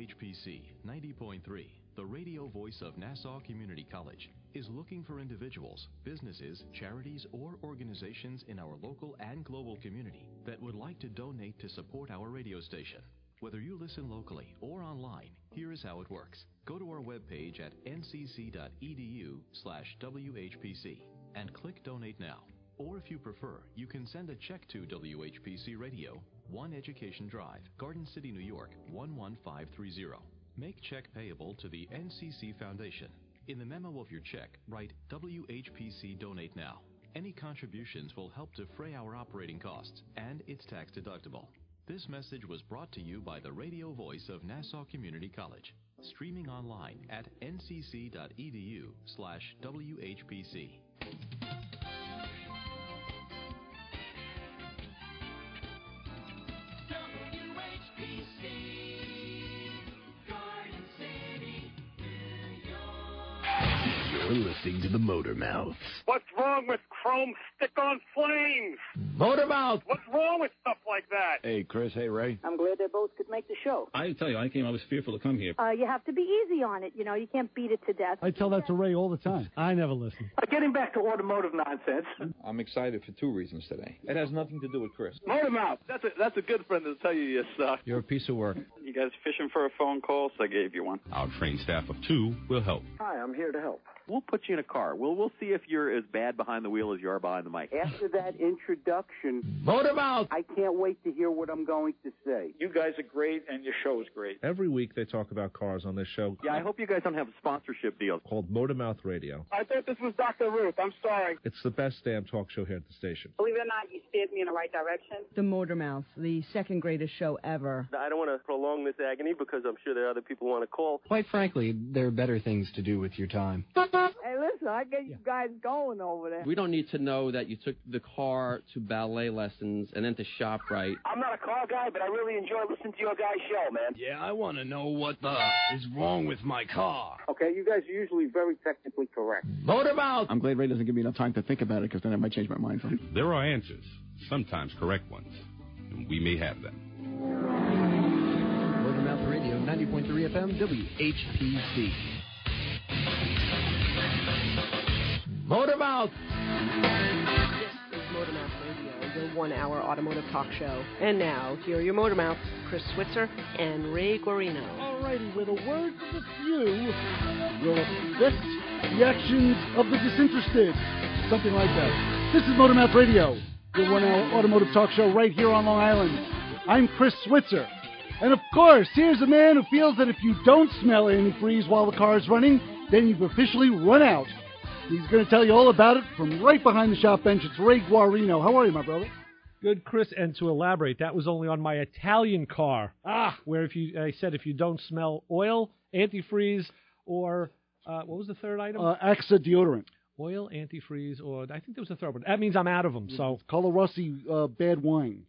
WHPC 90.3, the radio voice of Nassau Community College, is looking for individuals, businesses, charities, or organizations in our local and global community that would like to donate to support our radio station. Whether you listen locally or online, here is how it works. Go to our webpage at ncc.edu/WHPC and click Donate Now. Or if you prefer, you can send a check to WHPC Radio, 1 Education Drive, Garden City, New York, 11530. Make check payable to the NCC Foundation. In the memo of your check, write WHPC Donate Now. Any contributions will help defray our operating costs, and it's tax deductible. This message was brought to you by the radio voice of Nassau Community College, streaming online at ncc.edu/WHPC. You're listening to the Motor Mouths. What's wrong with chrome stick-on flames? Motor Mouth! What's wrong with stuff like that? Hey, Chris. Hey, Ray. I'm glad they both could make the show. I tell you, I was fearful to come here. You have to be easy on it. You know, you can't beat it to death. I tell that to Ray all the time. I never listen. Getting back to automotive nonsense. I'm excited for 2 reasons today. It has nothing to do with Chris. Motor Mouth, that's a good friend to tell you you suck. You're a piece of work. You guys fishing for a phone call, so I gave you one. Our trained staff of 2 will help. Hi, I'm here to help. We'll put you in a car. We'll see if you're as bad behind the wheel as you are behind the mic. After that introduction, Motor Mouth! I can't wait to hear what I'm going to say. You guys are great, and your show is great. Every week they talk about cars on this show. Yeah, I hope you guys don't have a sponsorship deal. Called Motor Mouth Radio. I thought this was Dr. Ruth. I'm sorry. It's the best damn talk show here at the station. Believe it or not, you steered me in the right direction. The Motor Mouth, the second greatest show ever. I don't want to prolong this agony because I'm sure there are other people who want to call. Quite frankly, there are better things to do with your time. Hey, listen, I get you guys going over there. We don't need to know that you took the car to ballet lessons and then to ShopRite. I'm not a car guy, but I really enjoy listening to your guys' show, man. Yeah, I want to know what the is wrong with my car. Okay, you guys are usually very technically correct. Motor Mouth! I'm glad Ray doesn't give me enough time to think about it, because then I might change my mind. There are answers, sometimes correct ones, and we may have them. Motor Mouth Radio, 90.3 FM, WHPC. Motor Mouth! This is Motor Mouth Radio, your 1-hour automotive talk show. And now, here are your Motor Mouths, Chris Switzer and Ray Guarino. All righty, with a word for the few will affect the actions of the disinterested. Something like that. This is Motor Mouth Radio, your 1-hour automotive talk show right here on Long Island. I'm Chris Switzer. And of course, here's a man who feels that if you don't smell antifreeze while the car is running, then you've officially run out. He's going to tell you all about it from right behind the shop bench. It's Ray Guarino. How are you, my brother? Good, Chris. And to elaborate, that was only on my Italian car, where I said if you don't smell oil, antifreeze, or what was the third item? Axa deodorant. Oil, antifreeze, or I think there was a third one. That means I'm out of them. So Carlo Rossi bad wine.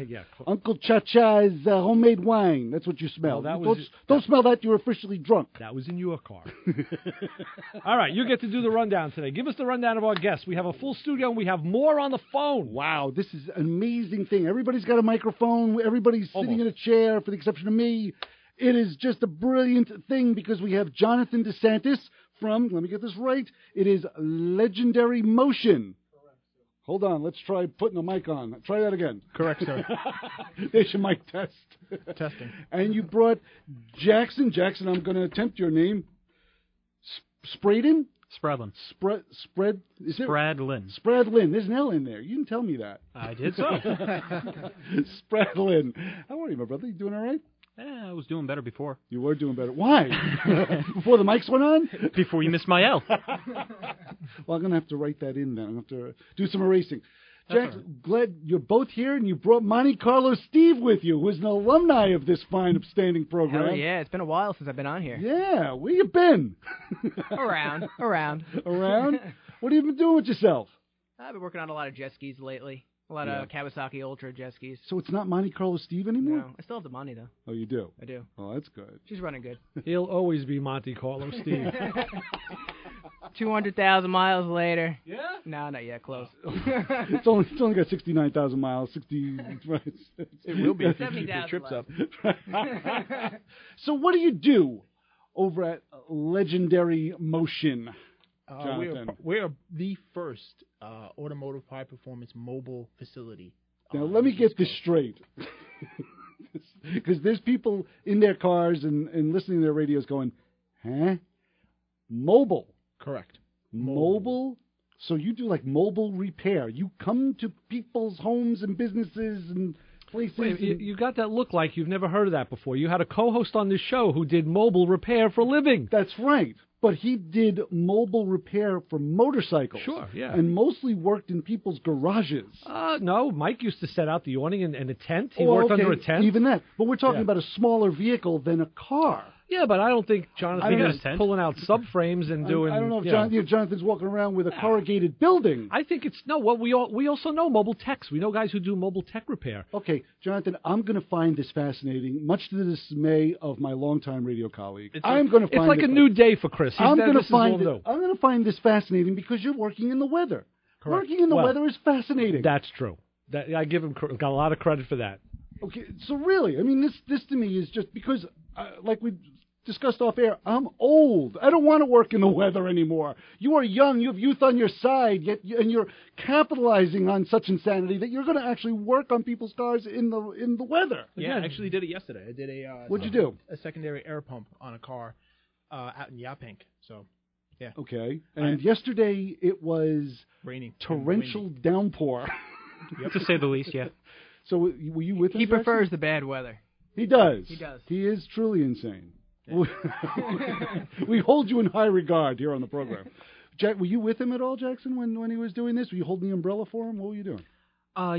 Yeah. Uncle Cha-Cha's homemade wine. That's what you smell. No, don't smell that. You're officially drunk. That was in your car. All right, you get to do the rundown today. Give us the rundown of our guests. We have a full studio, and we have more on the phone. Wow, this is an amazing thing. Everybody's got a microphone. Everybody's sitting in a chair, for the exception of me. It is just a brilliant thing because we have Jonathan DeSantis from, let me get this right, it is Legendary Motion. Correct, sir. Hold on, let's try putting the mic on. Try that again. Correct, sir. There's your mic test. Testing. And you brought Jackson, I'm going to attempt your name. Spradlin? Spradlin. Spradlin. Spradlin. There's an L in there. You didn't tell me that. I did so. Spradlin. How are you, my brother? You doing all right? Yeah, I was doing better before. You were doing better. Why? Before the mics went on? Before you missed my L. Well, I'm going to have to write that in then. I'm going to have to do some erasing. Jack, glad you're both here, and you brought Monte Carlo Steve with you, who's an alumni of this fine, upstanding program. Hell yeah, it's been a while since I've been on here. Yeah, where you been? Around. Around? What have you been doing with yourself? I've been working on a lot of jet skis lately. A lot of Kawasaki Ultra jet skis. So it's not Monte Carlo Steve anymore? No, I still have the money, though. Oh, you do? I do. Oh, that's good. She's running good. He'll always be Monte Carlo Steve. 200,000 miles later. Yeah? No, not yet. Close. It's only got 69,000 miles. 60. Right. It will be if he 70,000 trips up. So what do you do over at Legendary Motion, We are the first automotive high-performance mobile facility. Now, let me get this straight. Because there's people in their cars and listening to their radios going, huh? Mobile. Correct. Mobile? So you do like mobile repair. You come to people's homes and businesses and places. Wait, you got that look like you've never heard of that before. You had a co-host on this show who did mobile repair for a living. That's right. But he did mobile repair for motorcycles. Sure, yeah. And mostly worked in people's garages. No, Mike used to set out the awning and a tent. He worked under a tent. Even that. But we're talking about a smaller vehicle than a car. Yeah, but I don't think Jonathan is pulling out subframes and doing. I don't know if Jonathan's walking around with a corrugated building. I think it's well. We also know mobile techs. We know guys who do mobile tech repair. Okay, Jonathan, I'm going to find this fascinating, much to the dismay of my longtime radio colleague. It's like a new day for Chris. I'm going to find this fascinating because you're working in the weather. Correct. Working in the weather is fascinating. That's true. I give him got a lot of credit for that. Okay, so really, I mean, this to me is just because, like we discussed off air, I'm old. I don't want to work in the weather anymore. You are young. You have youth on your side, and you're capitalizing on such insanity that you're going to actually work on people's cars in the weather. Yeah, I actually did it yesterday. I did What'd you do? A secondary air pump on a car out in Yaphank. So, yeah. Okay. And yesterday it was raining, torrential downpour. To say the least, yeah. So were you with him? He prefers the bad weather. He does. He does. He is truly insane. Yeah. We hold you in high regard here on the program. Jack, were you with him at all, Jackson, when he was doing this? Were you holding the umbrella for him? What were you doing?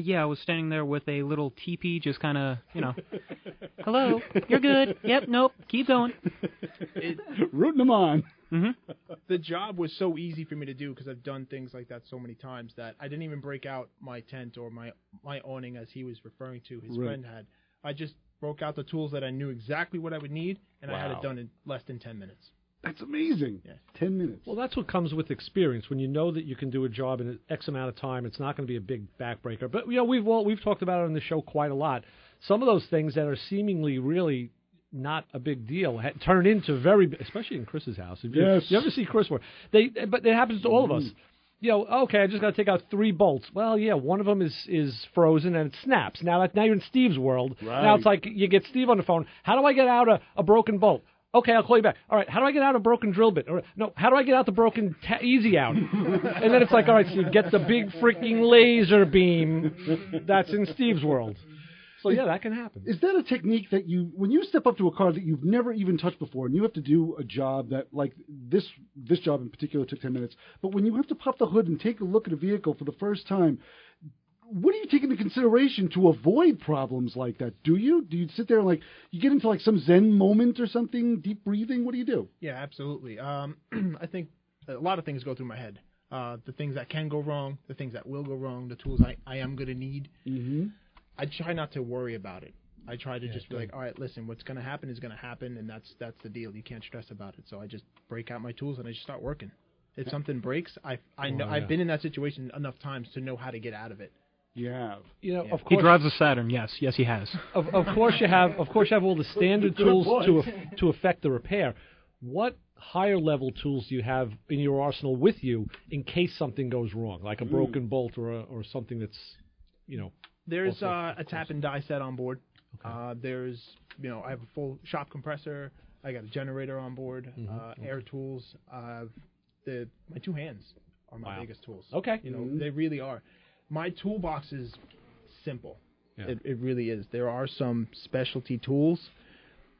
Yeah, I was standing there with a little teepee, just kind of, hello, you're good. Yep, nope, keep going. Rooting them on. Mm-hmm. The job was so easy for me to do because I've done things like that so many times that I didn't even break out my tent or my awning as he was referring to, his friend had. I just broke out the tools that I knew exactly what I would need, and I had it done in less than 10 minutes. That's amazing. Yeah. 10 minutes. Well, that's what comes with experience. When you know that you can do a job in X amount of time, it's not going to be a big backbreaker. But we've talked about it on the show quite a lot. Some of those things that are seemingly really not a big deal turn into especially in Chris's house. If you ever see Chris work, but it happens to all of us. Okay, I just got to take out 3 bolts. Well, yeah, one of them is frozen and it snaps. Now you're in Steve's world. Right. Now it's like you get Steve on the phone. How do I get out a broken bolt? Okay, I'll call you back. All right, how do I get out a broken drill bit? No, how do I get out the broken easy out? And then it's like, all right, Steve, get the big freaking laser beam. That's in Steve's world. So, yeah, that can happen. Is that a technique that when you step up to a car that you've never even touched before, and you have to do a job that, like this job in particular took 10 minutes, but when you have to pop the hood and take a look at a vehicle for the first time, what do you take into consideration to avoid problems like that? Do you sit there and you get into some Zen moment or something, deep breathing? What do you do? Yeah, absolutely. I think a lot of things go through my head. The things that can go wrong, the things that will go wrong, the tools I am going to need. Mm-hmm. I try not to worry about it. I try to just be like, all right, listen, what's going to happen is going to happen, and that's the deal. You can't stress about it. So I just break out my tools and I just start working. If something breaks, I know I've been in that situation enough times to know how to get out of it. You have. Of course, he drives a Saturn. Yes, he has. Of course you have. Of course you have all the standard tools to affect the repair. What higher level tools do you have in your arsenal with you in case something goes wrong, like a broken bolt or something that's, There's a tap and die set on board. Okay. There's, I have a full shop compressor. I got a generator on board. Air tools. My 2 hands are my biggest tools. Okay. They really are. My toolbox is simple. Yeah. It really is. There are some specialty tools,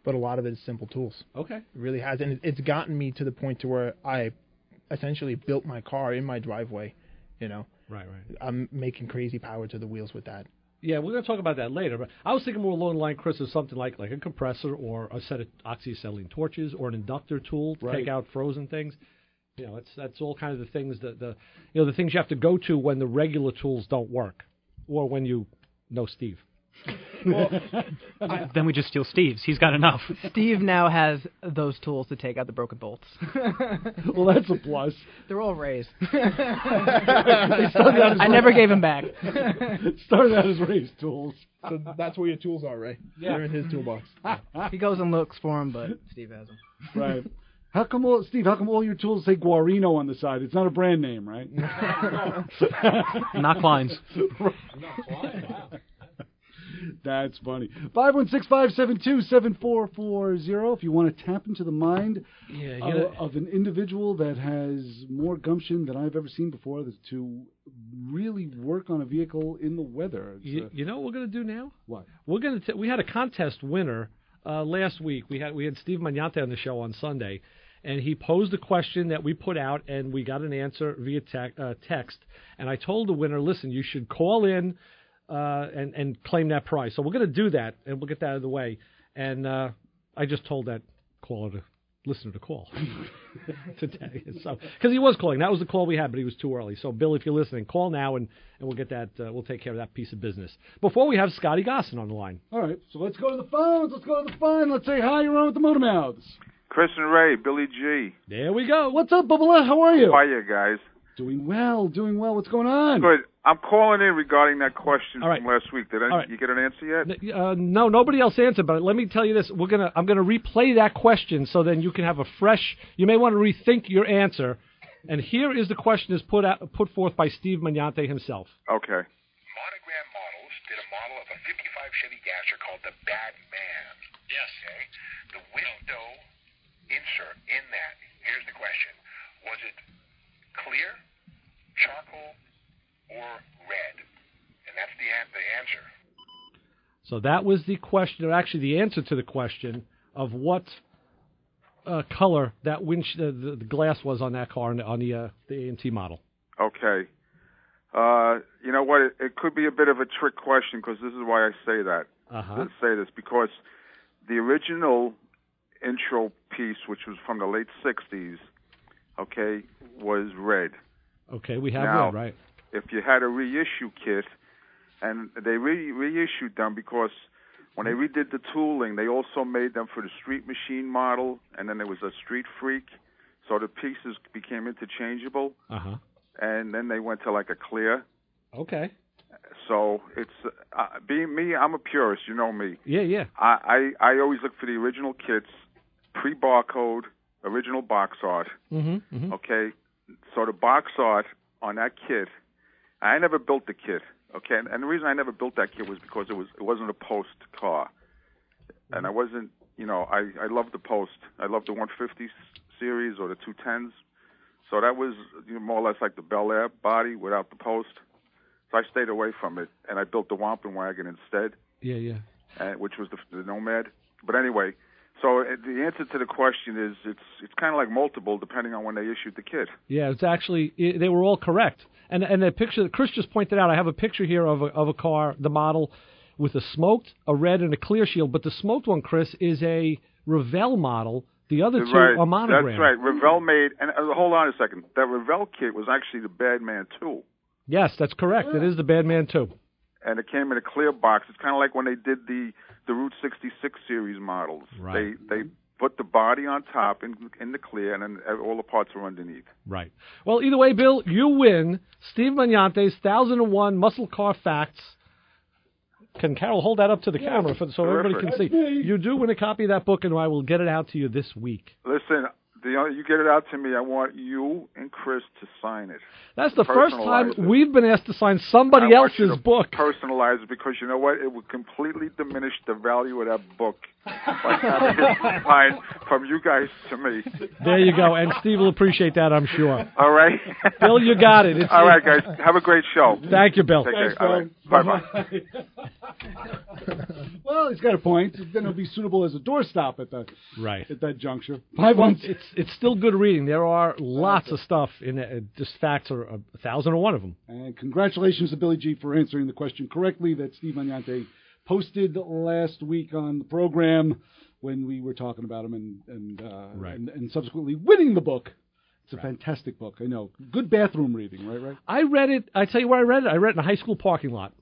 but a lot of it is simple tools. Okay. It really has. And it's gotten me to the point to where I essentially built my car in my driveway, Right. I'm making crazy power to the wheels with that. Yeah, we're going to talk about that later. But I was thinking more along the line, Chris, of something like a compressor or a set of oxyacetylene torches or an inductor tool to take out frozen things. That's all kind of the things the things you have to go to when the regular tools don't work, or when you know Steve. Then we just steal Steve's. He's got enough. Steve now has those tools to take out the broken bolts. Well, that's a plus. They're all raised. I never gave him back. Started out as raised tools. So that's where your tools are, Ray. Yeah. They're in his toolbox. He goes and looks for them, but Steve has them. Right. How come all your tools say Guarino on the side? It's not a brand name, right? Not Klein's. That's funny. 516-572-7440 if you want to tap into the mind of an individual that has more gumption than I've ever seen before to really work on a vehicle in the weather. You know what we're going to do now? What? We had a contest winner last week. We had Steve Magnante on the show on Sunday, and he posed a question that we put out, and we got an answer via text. And I told the winner, listen, you should call in and claim that prize. So we're going to do that, and we'll get that out of the way. And I just told that listener to call today. So because he was calling. That was the call we had, but he was too early. So, Bill, if you're listening, call now, and we'll get that. We'll take care of that piece of business. Before we have Scotty Gossen on the line. All right, so let's go to the phones. Let's say hi. You're on with the Motor Mouths. Chris and Ray, Billy G. There we go. What's up, Bubba? How are you? How are you guys? Doing well. What's going on? Good. I'm calling in regarding that question from last week. Did you get an answer yet? No, nobody else answered. But let me tell you this: I'm gonna replay that question so then you can have a fresh. You may want to rethink your answer. And here is the question is put forth by Steve Magnante himself. Okay. Monogram Models did a model of a '55 Chevy Gasser called the Bad Man. Yes. Okay. The window insert in that. Here's the question: was it clear, charcoal, or red? And that's the answer. So that was the question, or actually the answer to the question of what color that the glass was on that car on the AMT model. Okay. You know what? It could be a bit of a trick question because this is why I say that. I say this because the original intro piece, which was from the late 60s, okay, was red. Okay, we have now, red, right? If you had a reissue kit, and they reissued them because when they redid the tooling, they also made them for the Street Machine model, and then there was a Street Freak, so the pieces became interchangeable. And then they went to like a clear. Okay. So it's being me, I'm a purist, you know me. Yeah. I always look for the original kits, pre-barcode, original box art. Okay, so the box art on that kit, I never built the kit. Okay, and the reason I never built that kit was because it wasn't a Post car, and I wasn't, I loved the Post. I loved the 150 series or the 210s. So that was more or less like the Bel Air body without the Post. So I stayed away from it, and I built the Wampin wagon instead. Yeah. Which was the Nomad. But anyway, so the answer to the question is it's kind of like multiple depending on when they issued the kit. Yeah, it's actually they were all correct. And the picture that Chris just pointed out, I have a picture here of a car, the model, with a smoked, a red, and a clear shield. But the smoked one, Chris, is a Revell model. The other two are monogram. That's right. Revell made, and hold on a second. That Revell kit was actually the Badman 2. Yes, that's correct. Yeah. It is the Badman 2. And it came in a clear box. It's kind of like when they did the Route 66 series models. Right. They put the body on top in the clear, and then all the parts were underneath. Right. Well, either way, Bill, you win Steve Magnante's 1001 Muscle Car Facts. Can Carol hold that up to the camera so everybody can see? You do win a copy of that book, and I will get it out to you this week. Listen, you get it out to me. I want you and Chris to sign it. That's the first time we've been asked to sign somebody else's book. Personalize it because you know what? It would completely diminish the value of that book by having it signed from you guys to me. There you go, and Steve will appreciate that, I'm sure. All right, Bill, you got it. All right, guys, have a great show. Thank you, Bill. Thanks, Bill. Right. Bye-bye. Well, he's got a point. Then it'll be suitable as a doorstop at that juncture. It's still good reading. There are lots of stuff in it. Just facts are 1001 of them. And congratulations to Billy G for answering the question correctly that Steve Magnante posted last week on the program when we were talking about him and subsequently winning the book. It's a fantastic book. I know. Good bathroom reading, right? I read it. I tell you where I read it. I read it in a high school parking lot.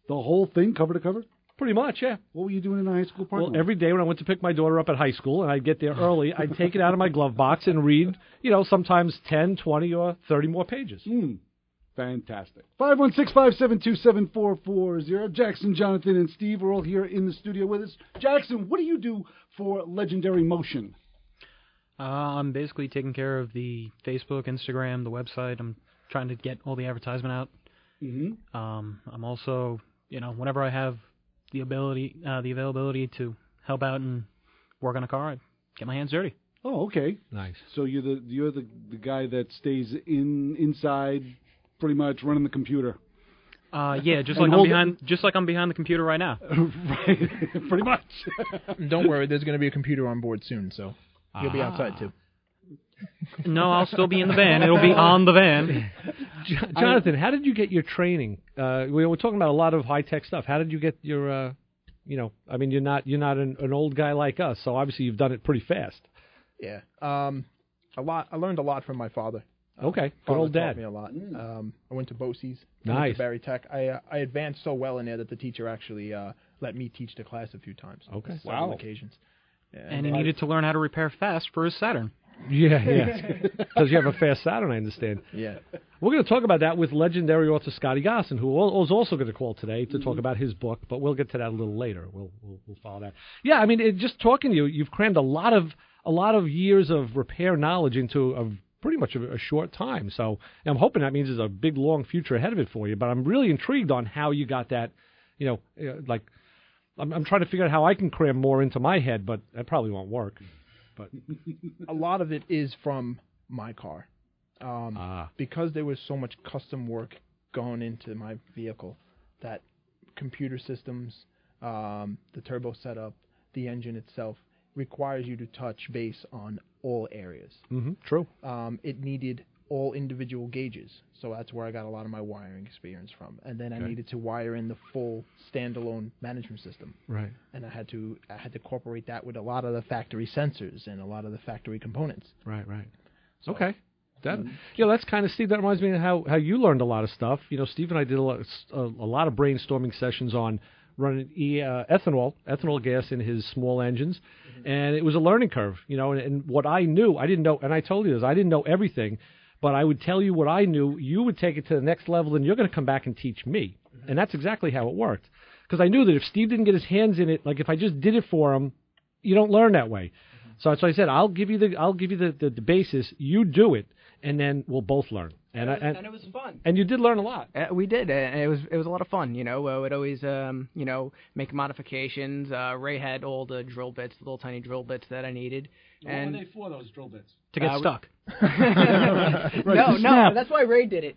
The whole thing, cover to cover? Pretty much, yeah. What were you doing in the high school parking lot? Well, every day when I went to pick my daughter up at high school, and I'd get there early, I'd take it out of my glove box and read, sometimes 10, 20, or 30 more pages. Fantastic. 516-572-7440. Jackson, Jonathan, and Steve are all here in the studio with us. Jackson, what do you do for Legendary Motion? I'm basically taking care of the Facebook, Instagram, the website. I'm trying to get all the advertisement out. I'm also, whenever I have the availability to help out and work on a car, I get my hands dirty. Oh, okay. Nice. So you're the guy that stays inside, pretty much running the computer. Yeah, just like I'm behind the computer right now. Right, pretty much. Don't worry, there's going to be a computer on board soon, so you'll be outside too. No, I'll still be in the van. It'll be on the van. Jonathan, how did you get your training? We were talking about a lot of high-tech stuff. How did you get your, you're not an old guy like us, so obviously you've done it pretty fast. Yeah. A lot. I learned a lot from my father. Okay, good old dad. Taught me a lot. I went to BOCES. Nice. I went to Barry Tech. I advanced so well in there that the teacher actually let me teach the class a few times. Okay. Several occasions. Yeah, and he needed to learn how to repair fast for his Saturn. Yeah. Because you have a fast Saturn, I understand. Yeah. We're going to talk about that with legendary author Scotty Gossen, who was also going to call today to talk about his book, but we'll get to that a little later. We'll follow that. Yeah, just talking to you, you've crammed a lot of years of repair knowledge into pretty much a short time. So I'm hoping that means there's a big, long future ahead of it for you. But I'm really intrigued on how you got that, I'm trying to figure out how I can cram more into my head, but that probably won't work. But a lot of it is from my car. Because there was so much custom work going into my vehicle, that computer systems, the turbo setup, the engine itself, requires you to touch base on all areas. True. It needed all individual gauges, so that's where I got a lot of my wiring experience from. And then I needed to wire in the full standalone management system. Right. And I had to incorporate that with a lot of the factory sensors and a lot of the factory components. Right. So, okay. That's kind of, Steve, that reminds me of how you learned a lot of stuff. Steve and I did a lot of brainstorming sessions on running ethanol gas in his small engines, and it was a learning curve, and what I knew, I didn't know, and I told you this, I didn't know everything, but I would tell you what I knew, you would take it to the next level, and you're going to come back and teach me, and that's exactly how it worked, because I knew that if Steve didn't get his hands in it, like if I just did it for him, you don't learn that way. So I said, I'll give you the basis, you do it, and then we'll both learn. And it was fun. And you did learn a lot. We did. It was a lot of fun. We'd always make modifications. Ray had all the drill bits, the little tiny drill bits that I needed. What were they for, those drill bits? To get stuck. No, that's why Ray did it.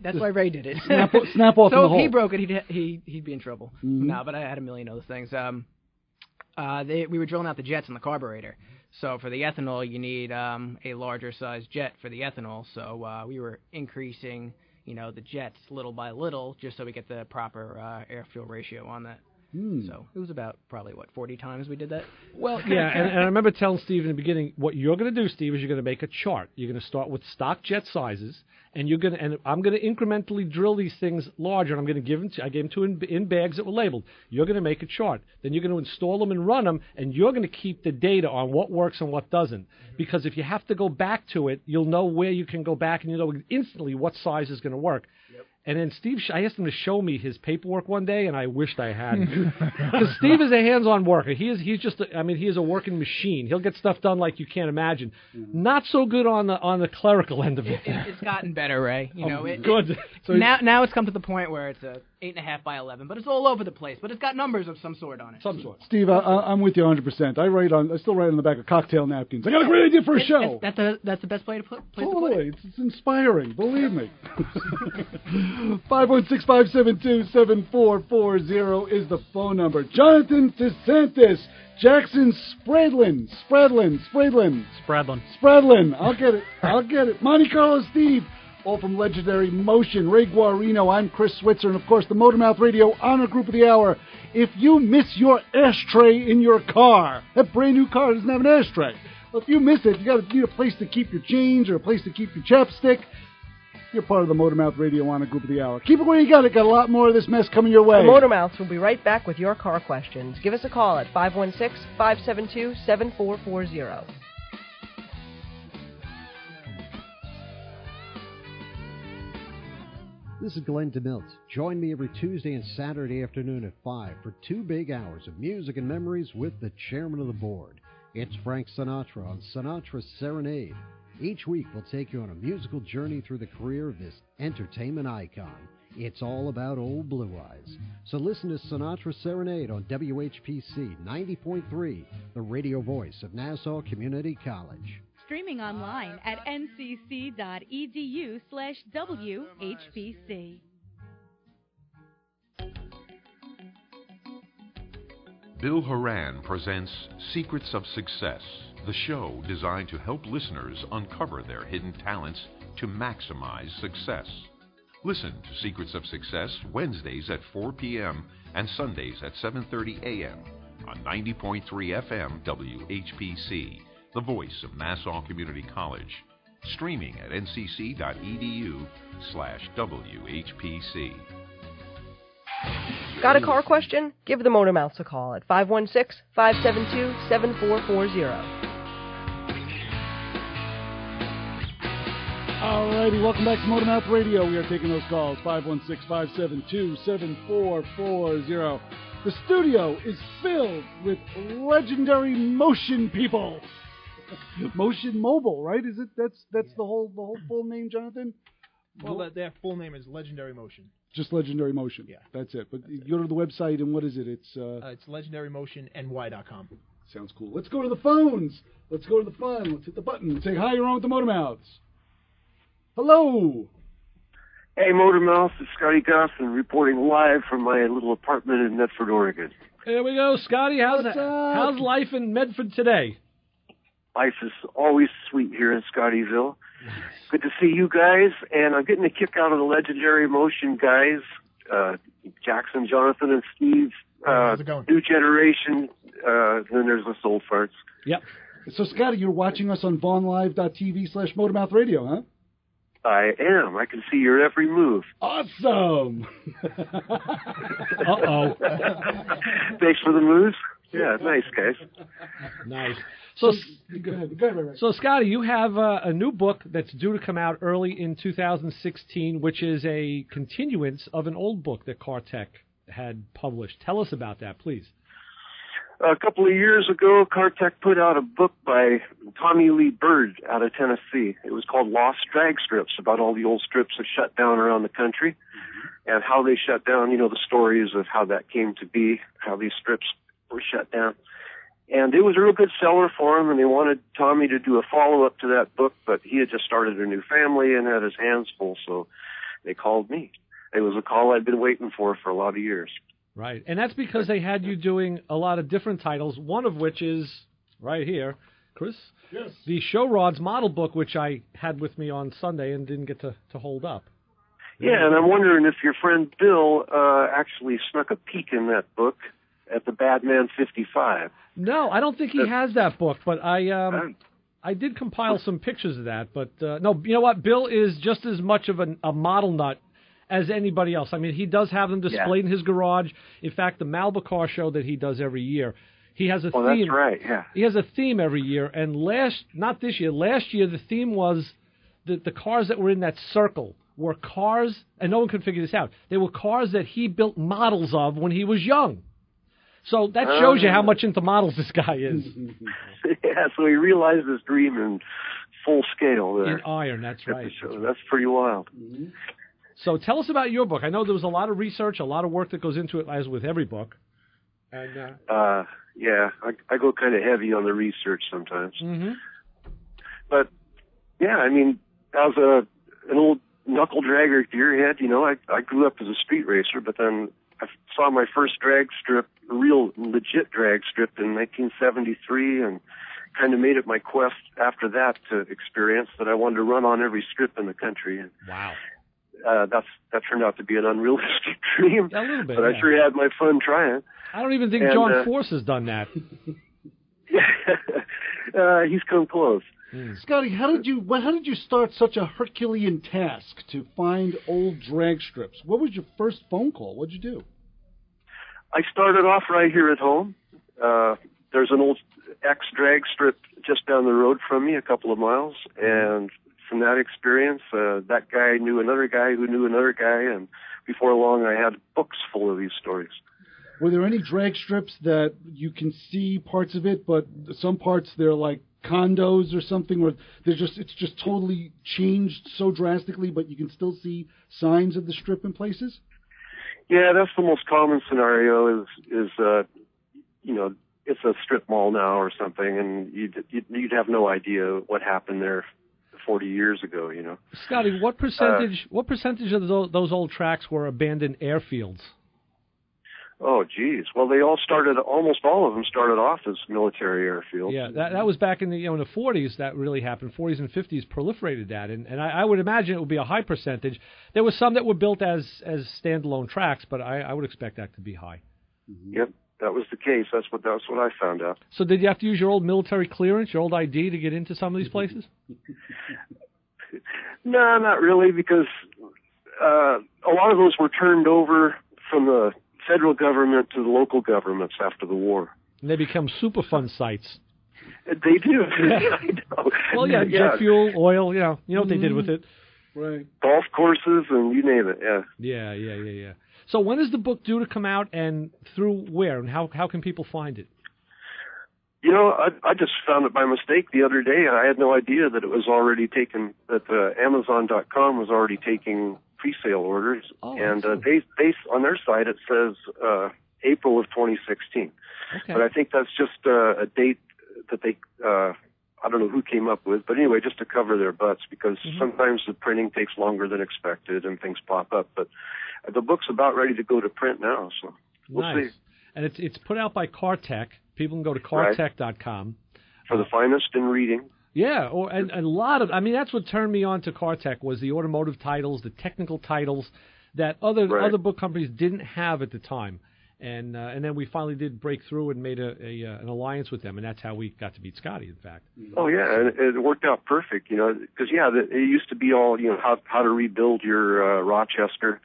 Snap off in the hole. So if he broke it, he'd be in trouble. No, but I had a million other things. We were drilling out the jets in the carburetor. So for the ethanol, you need a larger size jet for the ethanol. So we were increasing, the jets little by little, just so we get the proper air-fuel ratio on that. So it was about probably 40 times we did that. Well, yeah, and I remember telling Steve in the beginning, what you're going to do, Steve, is you're going to make a chart. You're going to start with stock jet sizes, and I'm going to incrementally drill these things larger, and I'm going to give them to, I gave them to in bags that were labeled. You're going to make a chart. Then you're going to install them and run them, and you're going to keep the data on what works and what doesn't. Because if you have to go back to it, you'll know where you can go back, and you'll know instantly what size is going to work. Yep. And then Steve, I asked him to show me his paperwork one day, and I wished I had. Because Steve is a hands-on worker. He's he is a working machine. He'll get stuff done like you can't imagine. Not so good on the clerical end of it. It's gotten better, Ray. Good. So now it's come to the point where it's a 8.5 by 11, but it's all over the place. But it's got numbers of some sort on it. Some sort. Steve, I'm with you 100%. I still write on the back of cocktail napkins. I got a great idea for a show. That's the best way to put it. Totally. It's inspiring. Believe me. 516-572-7440 is the phone number. Jonathan DeSantis Jackson Spradlin. I'll get it. Monte Carlo Steve. All from Legendary Motion. Ray Guarino. I'm Chris Switzer. And, of course, the Motormouth Radio Honor Group of the Hour. If you miss your ashtray in your car, that brand new car doesn't have an ashtray. Well, if you miss it, you need a place to keep your change or a place to keep your chapstick. You're part of the Motormouth Radio Honor Group of the Hour. Keep it where you got it. Got a lot more of this mess coming your way. The Motormouths will be right back with your car questions. Give us a call at 516-572-7440. This is Glenn DeMilt. Join me every Tuesday and Saturday afternoon at 5 for 2 big hours of music and memories with the chairman of the board. It's Frank Sinatra on Sinatra's Serenade. Each week we'll take you on a musical journey through the career of this entertainment icon. It's all about old Blue Eyes. So listen to Sinatra's Serenade on WHPC 90.3, the radio voice of Nassau Community College. Streaming online at ncc.edu/WHPC. Bill Horan presents Secrets of Success, the show designed to help listeners uncover their hidden talents to maximize success. Listen to Secrets of Success Wednesdays at 4 p.m. and Sundays at 7:30 a.m. on 90.3 FM WHPC, the voice of Nassau Community College. Streaming at ncc.edu/WHPC. Got a car question? Give the Motormouths a call at 516-572-7440. Alrighty, welcome back to Motormouth Radio. We are taking those calls, 516-572-7440. The studio is filled with legendary motion people. Motion Mobile, right? Is it? That's the whole full name, Jonathan? Well, their full name is Legendary Motion. Just Legendary Motion. Yeah, that's it. But you go to the website, and what is it? It's legendarymotionny.com. Sounds cool. Let's go to the phones. Let's go to the fun. Let's hit the button. Say hi. You're on with the Motormouths. Hello. Hey, Motormouth. It's Scotty Gossen reporting live from my little apartment in Medford, Oregon. There we go, Scotty. How's life in Medford today? Life is always sweet here in Scottyville. Good to see you guys, and I'm getting a kick out of the Legendary Motion guys, Jackson, Jonathan, and Steve. How's it going? New generation. Then there's us old farts. Yep. So, Scotty, you're watching us on VonLive.tv/Motormouth Radio, huh? I am. I can see your every move. Awesome. Uh-oh. Thanks for the moves. Yeah, nice, guys. Nice. So, go ahead. So, Scotty, you have a new book that's due to come out early in 2016, which is a continuance of an old book that Cartech had published. Tell us about that, please. A couple of years ago, Cartech put out a book by Tommy Lee Bird out of Tennessee. It was called Lost Drag Strips, about all the old strips that shut down around the country and how they shut down, the stories of how that came to be, how these strips were shut down. And it was a real good seller for him, and they wanted Tommy to do a follow-up to that book, but he had just started a new family and had his hands full, so they called me. It was a call I'd been waiting for a lot of years. Right, and that's because they had you doing a lot of different titles, one of which is right here, Chris. Yes. The Show Rods model book, which I had with me on Sunday and didn't get to hold up. Yeah, and I'm wondering if your friend Bill actually snuck a peek in that book at the Bad Man 55. No, I don't think he has that book, but I did compile some pictures of that. But no, you know what? Bill is just as much of a model nut as anybody else. I mean, he does have them displayed in his garage. In fact, the Malbacar show that he does every year, he has a theme. That's right, yeah. He has a theme every year, and last year, the theme was that the cars that were in that circle were cars, and no one could figure this out. They were cars that he built models of when he was young. So that shows you how much into models this guy is. Yeah, so he realized his dream in full scale there. In iron, that's right. That's pretty wild. Mm-hmm. So tell us about your book. I know there was a lot of research, a lot of work that goes into it, as with every book. And yeah, I go kind of heavy on the research sometimes. Mm-hmm. But, yeah, I mean, as an old knuckle dragger gearhead, I grew up as a street racer, but then I saw my first drag strip, a real legit drag strip, in 1973, and kind of made it my quest after that to experience that I wanted to run on every strip in the country. And wow. That turned out to be an unrealistic dream, a little bit, but I sure had my fun trying. I don't even think John Force has done that. He's come close. Scotty, how did you start such a Herculean task to find old drag strips? What was your first phone call? What'd you do? I started off right here at home. There's an old ex-drag strip just down the road from me, a couple of miles, and from that experience, that guy knew another guy who knew another guy, and before long I had books full of these stories. Were there any drag strips that you can see parts of it, but some parts they're like condos or something, or it's just totally changed so drastically, but you can still see signs of the strip in places? Yeah, that's the most common scenario is it's a strip mall now or something, and you'd have no idea what happened there 40 years ago, Scotty, what percentage of those old tracks were abandoned airfields? Oh, geez. Well, almost all of them started off as military airfields. Yeah, that was back in the in the 40s that really happened. 40s and 50s proliferated that, and I would imagine it would be a high percentage. There was some that were built as standalone tracks, but I would expect that to be high. Yep, that was the case. That's what I found out. So did you have to use your old military clearance, your old ID to get into some of these places? No, not really, because a lot of those were turned over from the federal government to the local governments after the war. And they become Superfund sites. They do. I know. Well, yeah, jet fuel, oil, you know what they did with it. Right. Golf courses and you name it, yeah. Yeah. So when is the book due to come out, and through where, and how can people find it? I just found it by mistake the other day. I had no idea that it was already taken, that Amazon.com was already taking pre-sale orders, and they on their site it says April of 2016. Okay. But I think that's just a date that they I don't know who came up with, but anyway, just to cover their butts, because sometimes the printing takes longer than expected and things pop up. But the book's about ready to go to print now, so we'll see. And it's put out by Cartech. People can go to cartech.com. For the finest in reading. Yeah, and a lot of, that's what turned me on to Cartech, was the automotive titles, the technical titles that other book companies didn't have at the time. And then we finally did break through and made an alliance with them, and that's how we got to meet Scotty, in fact. Oh, yeah, and it worked out perfect, because, it used to be all, how to rebuild your Rochester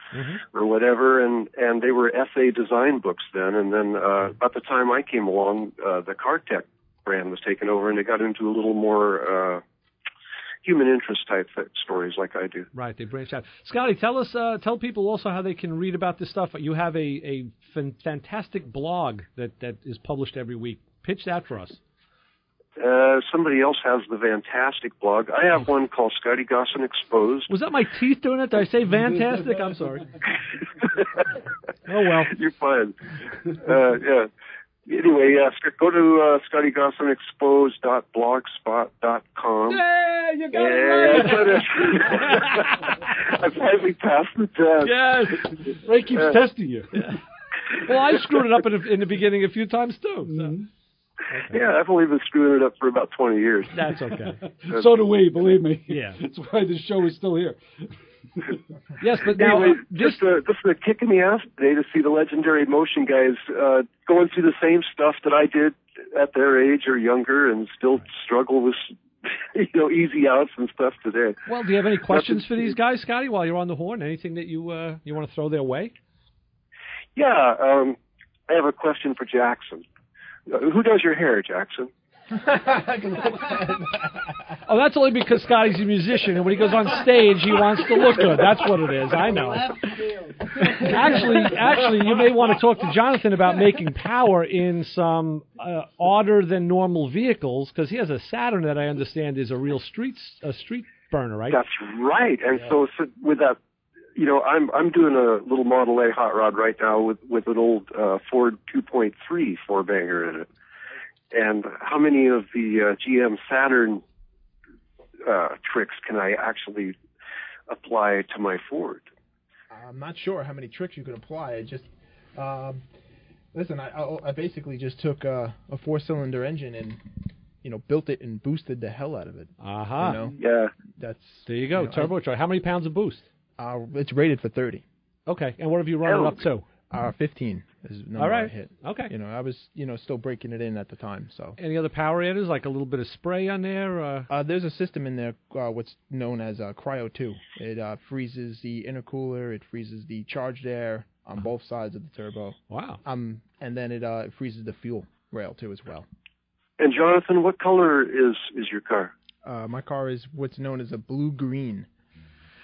or whatever, and they were essay design books then, and then about the time I came along, the Cartech brand was taken over, and they got into a little more human interest type stories like I do. Right, they branched out. Scotty, tell people also how they can read about this stuff. You have a fantastic blog that is published every week. Pitch that for us. Somebody else has the fantastic blog. I have one called Scotty Gossen Exposed. Was that my teeth doing it? Did I say fantastic? I'm sorry. Oh, well. You're fine. Yeah. Anyway, go to scottygossenexposed.blogspot.com. Yeah, you got it right. I finally passed the test. Yes. Ray keeps testing you. Yeah. Well, I screwed it up in the beginning a few times, too. So. Okay. Yeah, I've only been screwing it up for about 20 years. That's okay. So do we, believe me. Yeah. That's why this show is still here. Yes, but now anyway, just a kick in the ass today to see the legendary Motion guys going through the same stuff that I did at their age or younger, and still struggle with easy outs and stuff today. Well, do you have any questions for these guys, Scotty, while you're on the horn? Anything that you want to throw their way? Yeah, I have a question for Jackson. Who does your hair, Jackson? Oh, that's only because Scotty's a musician, and when he goes on stage, he wants to look good. That's what it is. I know. Actually, you may want to talk to Jonathan about making power in some odder than normal vehicles, because he has a Saturn that I understand is a real street burner, right? That's right. And so with that, I'm doing a little Model A hot rod right now with an old Ford 2.3 four-banger in it. And how many of the GM Saturn tricks can I actually apply to my Ford? I'm not sure how many tricks you can apply. I just listen. I basically just took a four-cylinder engine and built it and boosted the hell out of it. Yeah. That's there you go. Turbocharged. How many pounds of boost? It's rated for 30. Okay. And what have you run it up to? 15 is the number All right. I hit. Okay. I was, still breaking it in at the time. So. Any other power adders, like a little bit of spray on there? There's a system in there, what's known as Cryo 2. It freezes the intercooler. It freezes the charged air on both sides of the turbo. Wow. And then it freezes the fuel rail too as well. And Jonathan, what color is your car? My car is what's known as a blue-green.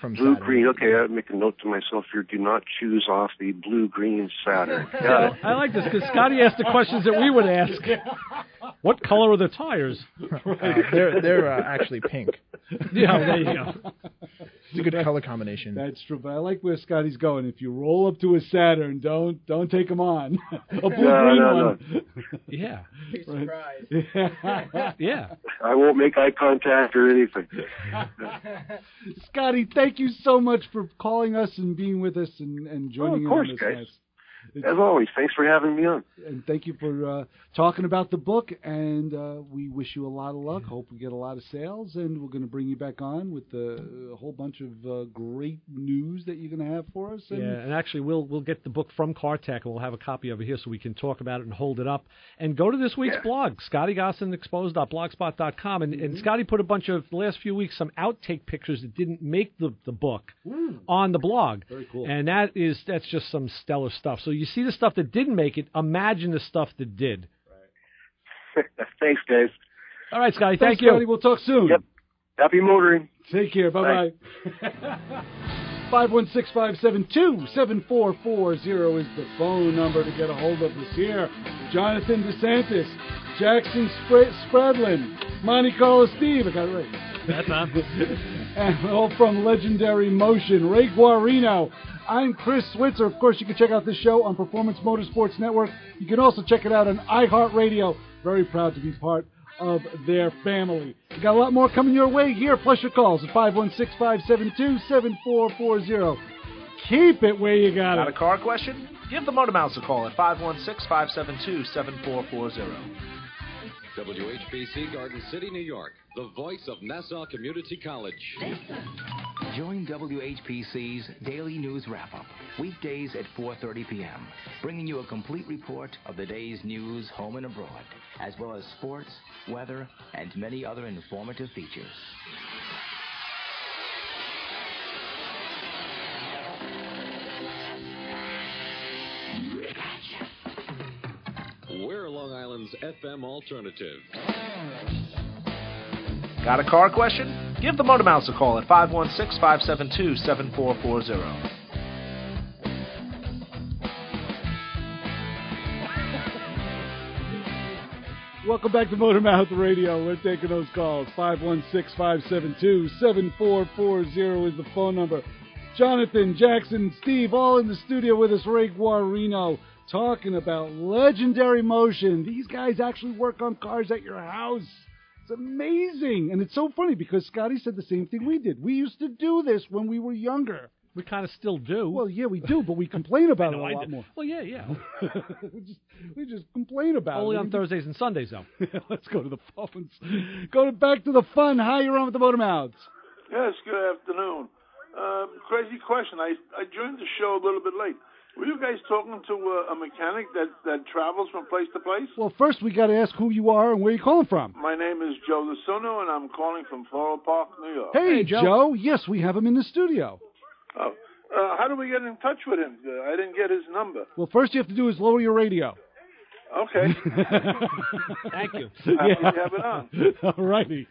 Blue-green. Okay, I'd make a note to myself here. Do not choose off the blue-green Saturn. Got it. I like this because Scotty asked the questions that we would ask. What color are the tires? They're actually pink. Yeah, there you go. It's a good color combination. That's true, but I like where Scotty's going. If you roll up to a Saturn, don't take them on. A blue-green one. Yeah. Be surprised. Yeah. I won't make eye contact or anything. Scotty, thank you so much for calling us and being with us and joining of course, in on this. guys. As always, thanks for having me on. And thank you for talking about the book, and we wish you a lot of luck. Hope we get a lot of sales, and we're going to bring you back on with a whole bunch of great news that you're going to have for us. And actually, we'll get the book from CarTech, and we'll have a copy of it here so we can talk about it and hold it up. And go to this week's blog, ScottyGossonExposed.blogspot.com, and Scotty put a bunch of, the last few weeks, some outtake pictures that didn't make the book on the blog. Very cool. And that's just some stellar stuff. So you see the stuff that didn't make it, imagine the stuff that did. Right. Thanks, guys. All right, Scotty, Thanks, thank you. Scotty. We'll talk soon. Yep. Happy motoring. Take care. Bye-bye. 516-572-7440 is the phone number to get a hold of us here. Jonathan DeSantis, Jackson Spradlin, Monte Carlo Steve. I got it right. That's on. And all from Legendary Motion, Ray Guarino. I'm Chris Switzer. Of course, you can check out this show on Performance Motorsports Network. You can also check it out on iHeartRadio. Very proud to be part of their family. We got a lot more coming your way here, plus your calls at 516-572-7440. Keep it where you got it. Got a car question? Give the Motor Mouths a call at 516-572-7440. WHBC Garden City, New York, the voice of Nassau Community College. Join WHPC's Daily News Wrap-Up, weekdays at 4:30 p.m., bringing you a complete report of the day's news home and abroad, as well as sports, weather, and many other informative features. We're Long Island's FM alternative. Got a car question? Give the Motor Mouths a call at 516-572-7440. Welcome back to Motor Mouth Radio. We're taking those calls. 516-572-7440 is the phone number. Jonathan, Jackson, Steve, all in the studio with us. Ray Guarino talking about Legendary Motion. These guys actually work on cars at your house. It's amazing. And it's so funny because Scotty said the same thing we did. We used to do this when we were younger. We kind of still do. Well, yeah, we do, but we complain about it a lot more. Well, yeah. we just complain about it. Only on Thursdays and Sundays, though. Let's go to the phones. Back to the fun. Hi, you're on with the Motor Mouths. Yes, good afternoon. Crazy question. I joined the show a little bit late. Were you guys talking to a mechanic that travels from place to place? Well, first we got to ask who you are and where you're calling from. My name is Joe Lasuno, and I'm calling from Floral Park, New York. Hey, Joe. Yes, we have him in the studio. Oh, how do we get in touch with him? I didn't get his number. Well, first you have to do is lower your radio. Okay. Thank you. You have it on. All righty.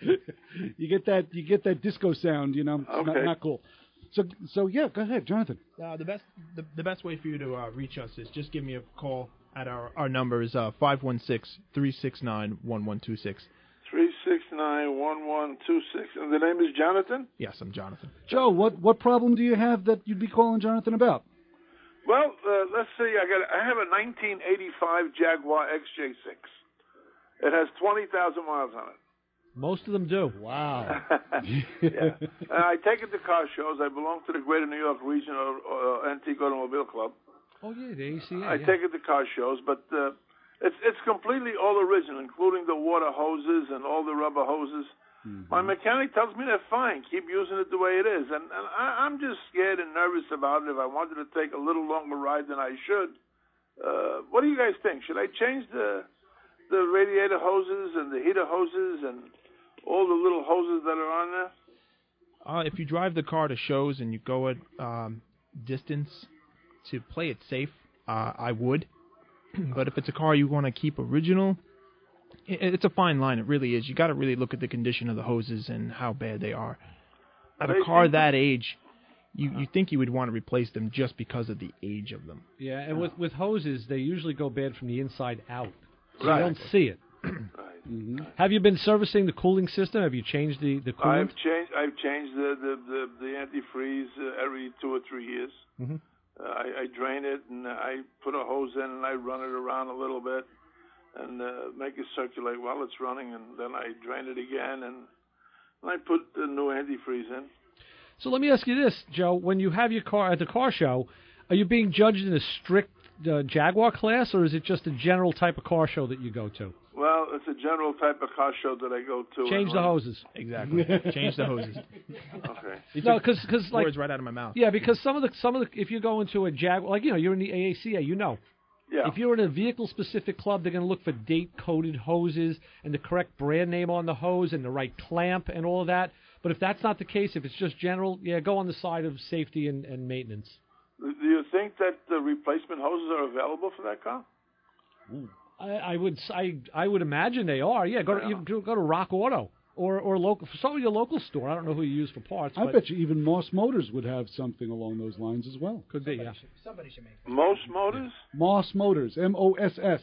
You get that disco sound, you know. It's okay. not cool. So yeah, go ahead, Jonathan. The best way for you to reach us is just give me a call at our number is 516-369-1126. 369-1126. And the name is Jonathan? Yes, I'm Jonathan. Joe, what problem do you have that you'd be calling Jonathan about? Well, let's see. I have a 1985 Jaguar XJ6. It has 20,000 miles on it. Most of them do. Wow. Yeah. I take it to car shows. I belong to the Greater New York Regional Antique Automobile Club. Oh, yeah, the ACA. I take it to car shows, but it's completely all original, including the water hoses and all the rubber hoses. Mm-hmm. My mechanic tells me they're fine. Keep using it the way it is. And I'm just scared and nervous about it. If I wanted to take a little longer ride than I should, What do you guys think? Should I change the radiator hoses and the heater hoses and all the little hoses that are on there? If you drive the car to shows and you go at distance to play it safe, I would. But if it's a car you want to keep original, it's a fine line. It really is. You got to really look at the condition of the hoses and how bad they are. At a car that age, you think you would want to replace them just because of the age of them. Yeah, and with hoses, they usually go bad from the inside out. So Right. you don't see it. Have you been servicing the cooling system? Have you changed the coolant? I've changed the antifreeze every 2 or 3 years. Mm-hmm. I drain it and I put a hose in and I run it around a little bit and make it circulate while it's running, and then I drain it again and I put the new antifreeze in. So let me ask you this, Joe. When you have your car at the car show, are you being judged in a strict Jaguar class, or is it just a general type of car show that you go to? Well, it's a general type of car show that I go to. Change the hoses. Exactly. Change the hoses. Okay. No, because like words right out of my mouth. Yeah, because some of the if you go into a Jaguar, like you're in the AACA, Yeah. If you're in a vehicle-specific club, they're going to look for date-coded hoses and the correct brand name on the hose and the right clamp and all of that. But if that's not the case, if it's just general, go on the side of safety and maintenance. Do you think that the replacement hoses are available for that car? I would imagine they are. Yeah, go to Rock Auto or local, some of your local store. I don't know who you use for parts. I bet you even Moss Motors would have something along those lines as well. Could be, yeah. Somebody should make it. Moss Motors? Moss Motors, M-O-S-S.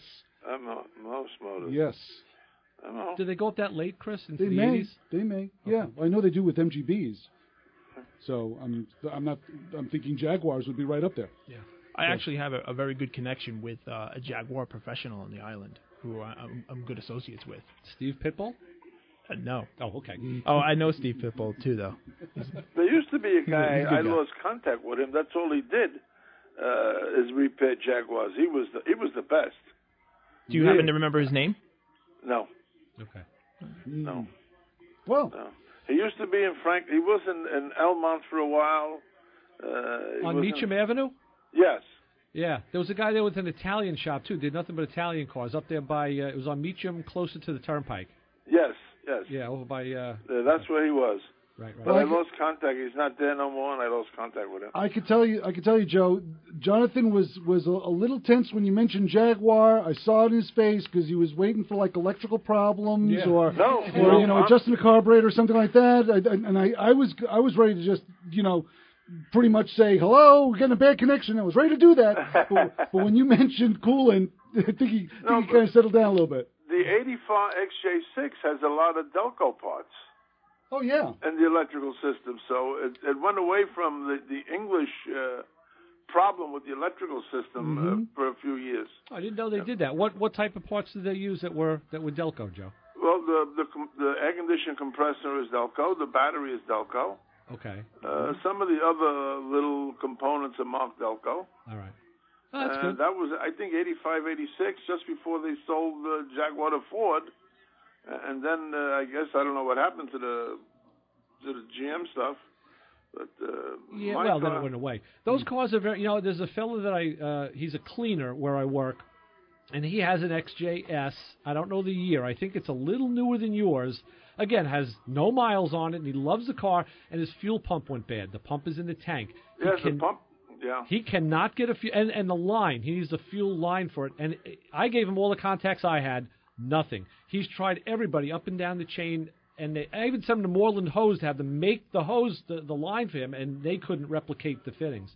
Moss Motors. Yes. Do they go up that late, Chris? Into They the may. 80s? They may. Yeah, I know they do with MGBs. So I'm thinking Jaguars would be right up there. Yeah. I actually have a very good connection with a Jaguar professional on the island who I'm good associates with. Steve Pitbull? No. Oh, okay. Oh, I know Steve Pitbull too, though. There used to be a guy, He's a good I guy. lost contact with him. That's all he did, is repair Jaguars. He was the best. Do you happen to remember his name? No. Okay. No. Well. No. He used to be in He was in Elmont for a while. On Meacham Avenue? Yes. Yeah, there was a guy there with an Italian shop too. Did nothing but Italian cars up there by. It was on Meacham, closer to the Turnpike. Yes. Yeah, over by. That's where he was. Right. But I lost contact. He's not there no more, and I lost contact with him. I could tell you, Joe. Jonathan was a little tense when you mentioned Jaguar. I saw it in his face because he was waiting for like electrical problems or adjusting the carburetor or something like that. I was ready to just pretty much say hello. We're getting a bad connection. I was ready to do that. but when you mentioned coolant, I think he kind of settled down a little bit. The 84 XJ6 has a lot of Delco parts. Oh, yeah. And the electrical system. So it went away from the English problem with the electrical system for a few years. I didn't know they did that. What type of parts did they use that were Delco, Joe? Well, the air conditioning compressor is Delco. The battery is Delco. Okay. Some of the other little components are marked Delco. All right. Oh, that's good. That was, I think, 85, 86, just before they sold the Jaguar to Ford. And then I guess I don't know what happened to the GM stuff, but then it went away. Those cars are very. There's a fellow that he's a cleaner where I work, and he has an XJS. I don't know the year. I think it's a little newer than yours. Again, has no miles on it, and he loves the car. And his fuel pump went bad. The pump is in the tank. Yes, the pump. Yeah. He cannot get a fuel, and the line. He needs the fuel line for it. And I gave him all the contacts I had. Nothing. He's tried everybody up and down the chain, and I even sent him to Moreland Hose to have them make the hose, the line for him, and they couldn't replicate the fittings.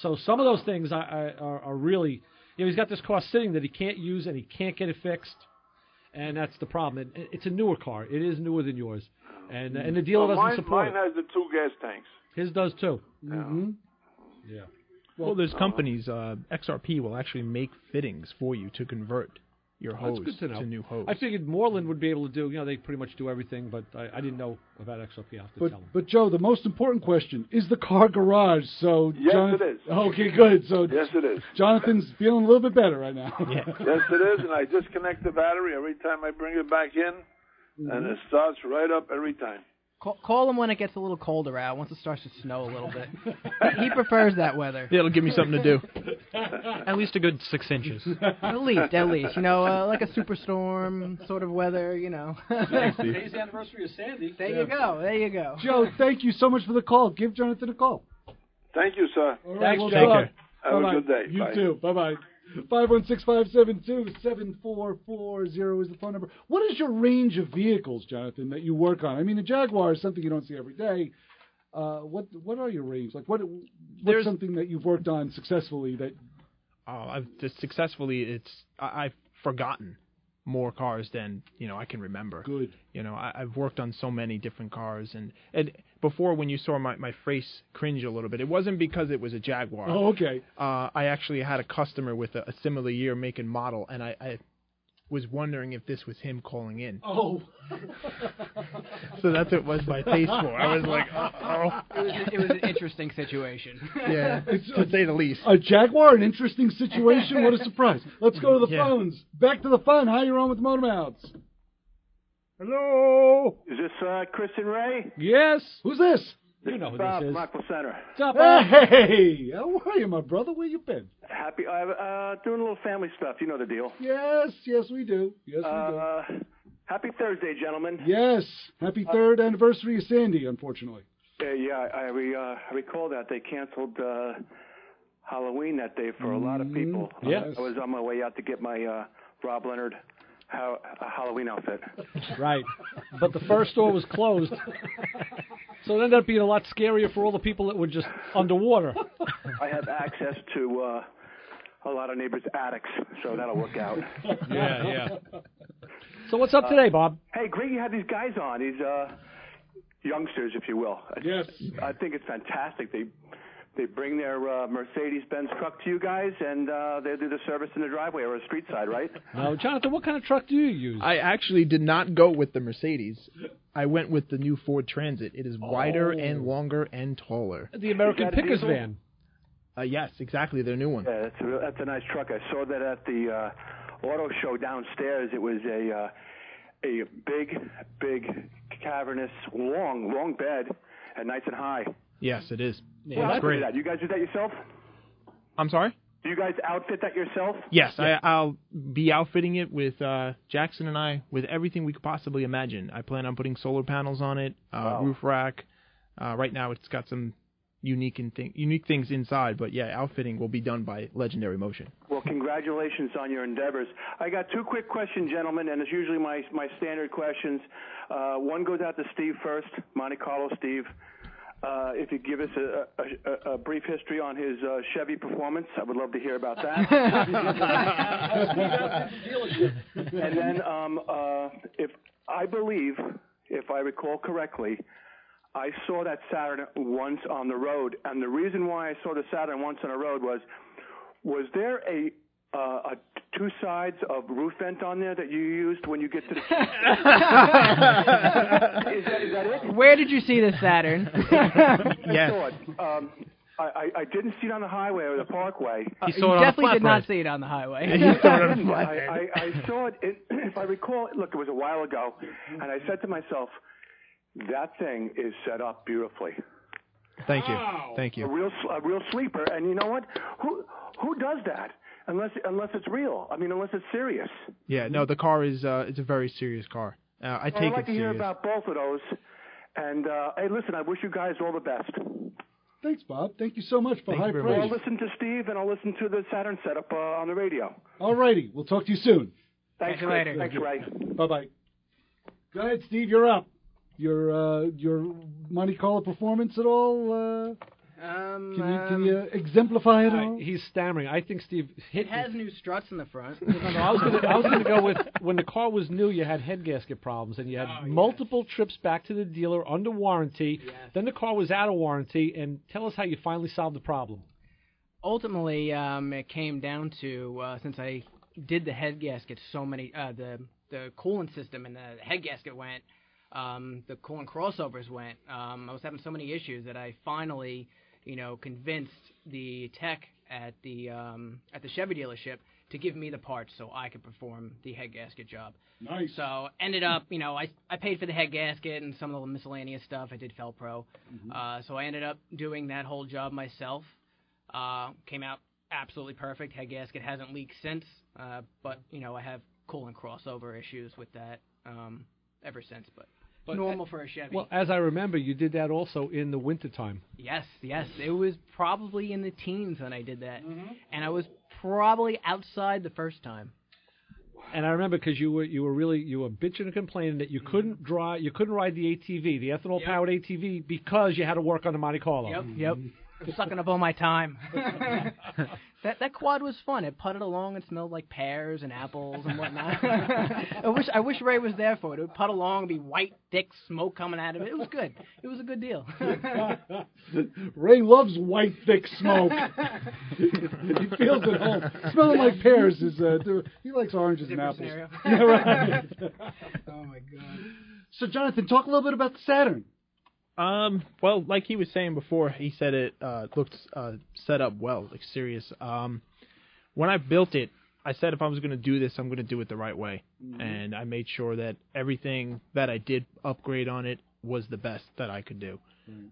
So some of those things are really, he's got this car sitting that he can't use, and he can't get it fixed, and that's the problem. It's a newer car. It is newer than yours, and the dealer doesn't support it. Mine has the 2 gas tanks. His does too. Yeah. Well, there's companies, XRP will actually make fittings for you to convert your hose to new hose. I figured Moreland would be able to do, they pretty much do everything, but I didn't know about XRP. I'll have to tell them. But Joe, the most important question, is the car garage? So yes, it is. Okay, good. So yes, it is. Jonathan's feeling a little bit better right now. Yeah. Yes, it is, and I disconnect the battery every time I bring it back in, and it starts right up every time. Call him when it gets a little colder out, once it starts to snow a little bit. He prefers that weather. It'll give me something to do. At least a good 6 inches. At least. You know, like a superstorm sort of weather, you know. Today's the anniversary of Sandy. There you go. Joe, thank you so much for the call. Give Jonathan a call. Thank you, sir. All right, Thanks, well, Joe. good luck. Have Bye-bye. a good day. You Bye. too. Bye-bye. 516-572-7440 is the phone number. What is your range of vehicles, Jonathan, that you work on? I mean, a Jaguar is something you don't see every day. What are your range? Like, what's something that you've worked on successfully that... I've just successfully, I've forgotten more cars than, I can remember. Good. I've worked on so many different cars, and before, when you saw my face cringe a little bit, it wasn't because it was a Jaguar. Oh, okay. I actually had a customer with a similar year, make, and model, and I was wondering if this was him calling in. Oh. So that's what was my face for. I was like, oh. It was an interesting situation. Yeah, to say the least. A Jaguar, an interesting situation? What a surprise. Let's go to the phones. Back to the fun. How you on with the Motor Mouths? Hello? Is this Chris and Ray? Yes. Who's this? This is Bob from Rockville Center. What's up, Bob? Hey, how are you, my brother? Where you been? Happy. Doing a little family stuff. You know the deal. Yes, we do. Yes, we do. Happy Thursday, gentlemen. Yes. Happy third anniversary of Sandy, unfortunately. I recall that they canceled Halloween that day for a lot of people. Yes. I was on my way out to get my Rob Leonard Halloween outfit. Right. But the first store was closed. So it ended up being a lot scarier for all the people that were just underwater. I have access to a lot of neighbors' attics, so that'll work out. Yeah. So what's up today, Bob? Hey, great you have these guys on, these youngsters, if you will. Yes. I think it's fantastic. They bring their Mercedes-Benz truck to you guys, and they do the service in the driveway or a street side, right? Now, Jonathan, what kind of truck do you use? I actually did not go with the Mercedes. I went with the new Ford Transit. It is wider and longer and taller. The American Pickers van. Yes, exactly, their new one. Yeah, that's a nice truck. I saw that at the auto show downstairs. It was a big, cavernous, long bed, and nice and high. Yes, it is. Yeah, that's great. You guys do that yourself? I'm sorry? Do you guys outfit that yourself? Yes, yeah. I'll be outfitting it with Jackson and I with everything we could possibly imagine. I plan on putting solar panels on it, roof rack. Right now it's got some unique things inside, but yeah, outfitting will be done by Legendary Motion. Well, congratulations on your endeavors. I got two quick questions, gentlemen, and it's usually my standard questions. One goes out to Steve first, Monte Carlo Steve. If you give us a brief history on his Chevy performance, I would love to hear about that. And then, if I recall correctly, I saw that Saturn once on the road, and the reason why I saw the Saturn once on the road was there a two sides of roof vent on there that you used when you get to the... is that it? Where did you see the Saturn? Yes. I didn't see it on the highway or the parkway. You definitely did not see it on the highway. I saw it, if I recall, look, it was a while ago, and I said to myself, that thing is set up beautifully. Thank you. Thank you. A real sleeper, and you know what? Who does that? Unless it's real. I mean, unless it's serious. Yeah, no, the car is it's a very serious car. I'd like to hear about both of those. And hey, listen, I wish you guys all the best. Thanks, Bob. Thank you so much for high praise. I'll listen to Steve, and I'll listen to the Saturn setup on the radio. All righty. We'll talk to you soon. Thanks, Catch you later. Thanks, Ray. Bye-bye. Go ahead, Steve. You're up. Your Monte Carlo performance at all? Can you exemplify it all? He's stammering. I think Steve hit. It has new struts in the front. No, I was going to go with when the car was new. You had head gasket problems, and you had multiple trips back to the dealer under warranty. Yes. Then the car was out of warranty. And tell us how you finally solved the problem. Ultimately, it came down to since I did the head gasket, so many the coolant system and the head gasket went. The coolant crossovers went. I was having so many issues that I finally, convinced the tech at the Chevy dealership to give me the parts so I could perform the head gasket job. Nice. So ended up, I paid for the head gasket and some of the miscellaneous stuff. I did Felpro. So I ended up doing that whole job myself. Came out absolutely perfect. Head gasket hasn't leaked since. But I have coolant crossover issues with that ever since. But normal for a Chevy. Well, as I remember, you did that also in the wintertime. Yes. It was probably in the teens when I did that. And I was probably outside the first time. And I remember because you were bitching and complaining that you couldn't ride the ATV, the ethanol powered ATV, because you had to work on the Monte Carlo. Yep. Sucking up all my time. That quad was fun. It putted along and smelled like pears and apples and whatnot. I wish Ray was there for it. It would putt along and be white, thick smoke coming out of it. It was good. It was a good deal. Ray loves white, thick smoke. He feels at home. Smelling like pears is. He likes oranges and apples. Scenario. Yeah, right. Oh my God. So, Jonathan, talk a little bit about the Saturn. Well, like he was saying before, he said it looked set up well, like serious. When I built it, I said if I was going to do this, I'm going to do it the right way. And I made sure that everything that I did upgrade on it was the best that I could do.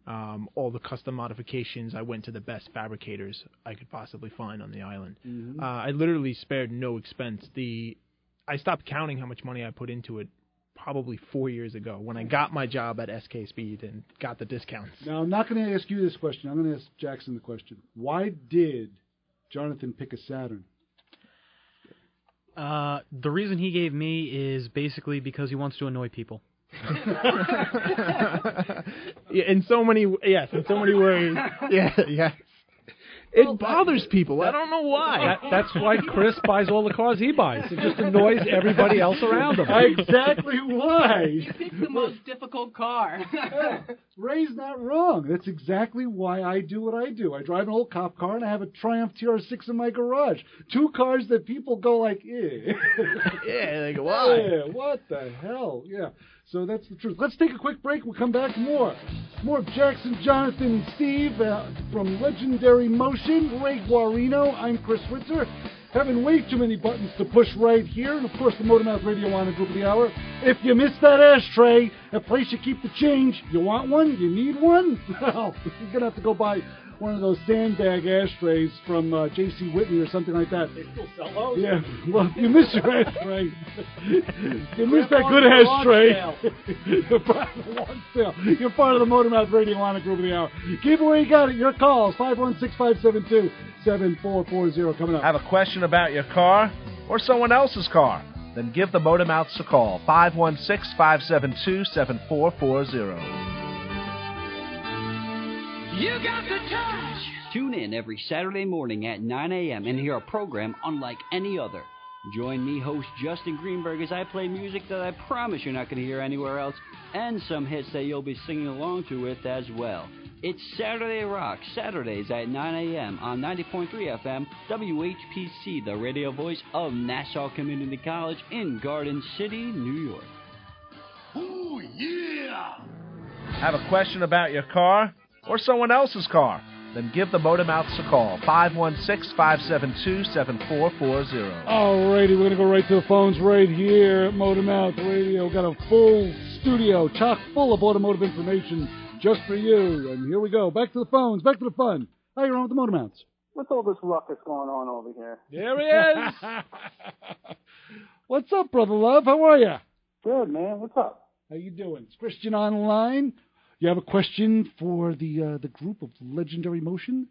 All the custom modifications, I went to the best fabricators I could possibly find on the island. I literally spared no expense. I stopped counting how much money I put into it probably 4 years ago when I got my job at SK Speed and got the discounts. Now, I'm not going to ask you this question. I'm going to ask Jackson the question. Why did Jonathan pick a Saturn? The reason he gave me is basically because he wants to annoy people. In so many ways. Yeah. It bothers people. I don't know why. That's why Chris buys all the cars he buys. It just annoys everybody else around him. Exactly why. You picked the most difficult car. Ray's not wrong. That's exactly why I do what I do. I drive an old cop car, and I have a Triumph TR6 in my garage. Two cars that people go like, eh. Yeah, they go, why? Yeah, what the hell? Yeah. So that's the truth. Let's take a quick break. We'll come back more. More of Jackson, Jonathan, and Steve from Legendary Motion. Ray Guarino. I'm Chris Switzer. Having way too many buttons to push right here. And, of course, the Motormouth Radio Honor Group of the Hour. If you missed that ashtray, a place you keep the change, you want one? You need one? Well, you're going to have to go buy one of those sandbag ashtrays from J.C. Whitney or something like that. They still sell those? Yeah. Well, if you miss your ashtray, you miss that good ashtray, you're part of the launch sale. You're part of the Motormouth Radio Honor Group of the Hour. Keep it where you got it. Your calls, 516-572-7440 coming up. Have a question about your car or someone else's car? Then give the Motormouths a call, 516-572-7440. You got the touch. Tune in every Saturday morning at 9 a.m. and hear a program unlike any other. Join me, host Justin Greenberg, as I play music that I promise you're not going to hear anywhere else, and some hits that you'll be singing along to with as well. It's Saturday Rock, Saturdays at 9 a.m. on 90.3 FM, WHPC, the radio voice of Nassau Community College in Garden City, New York. Ooh, yeah! Have a question about your car or someone else's car? Then give the Motormouths a call, 516-572-7440. Alrighty, we're going to go right to the phones right here at Motormouth Radio. We've got a full studio, chock full of automotive information just for you. And here we go. Back to the phones, back to the fun. How you on with the Motormouths? What's all this ruckus going on over here? There he is. What's up, Brother Love? How are you? Good, man. What's up? How you doing? It's Christian online. You have a question for the group of Legendary Motion?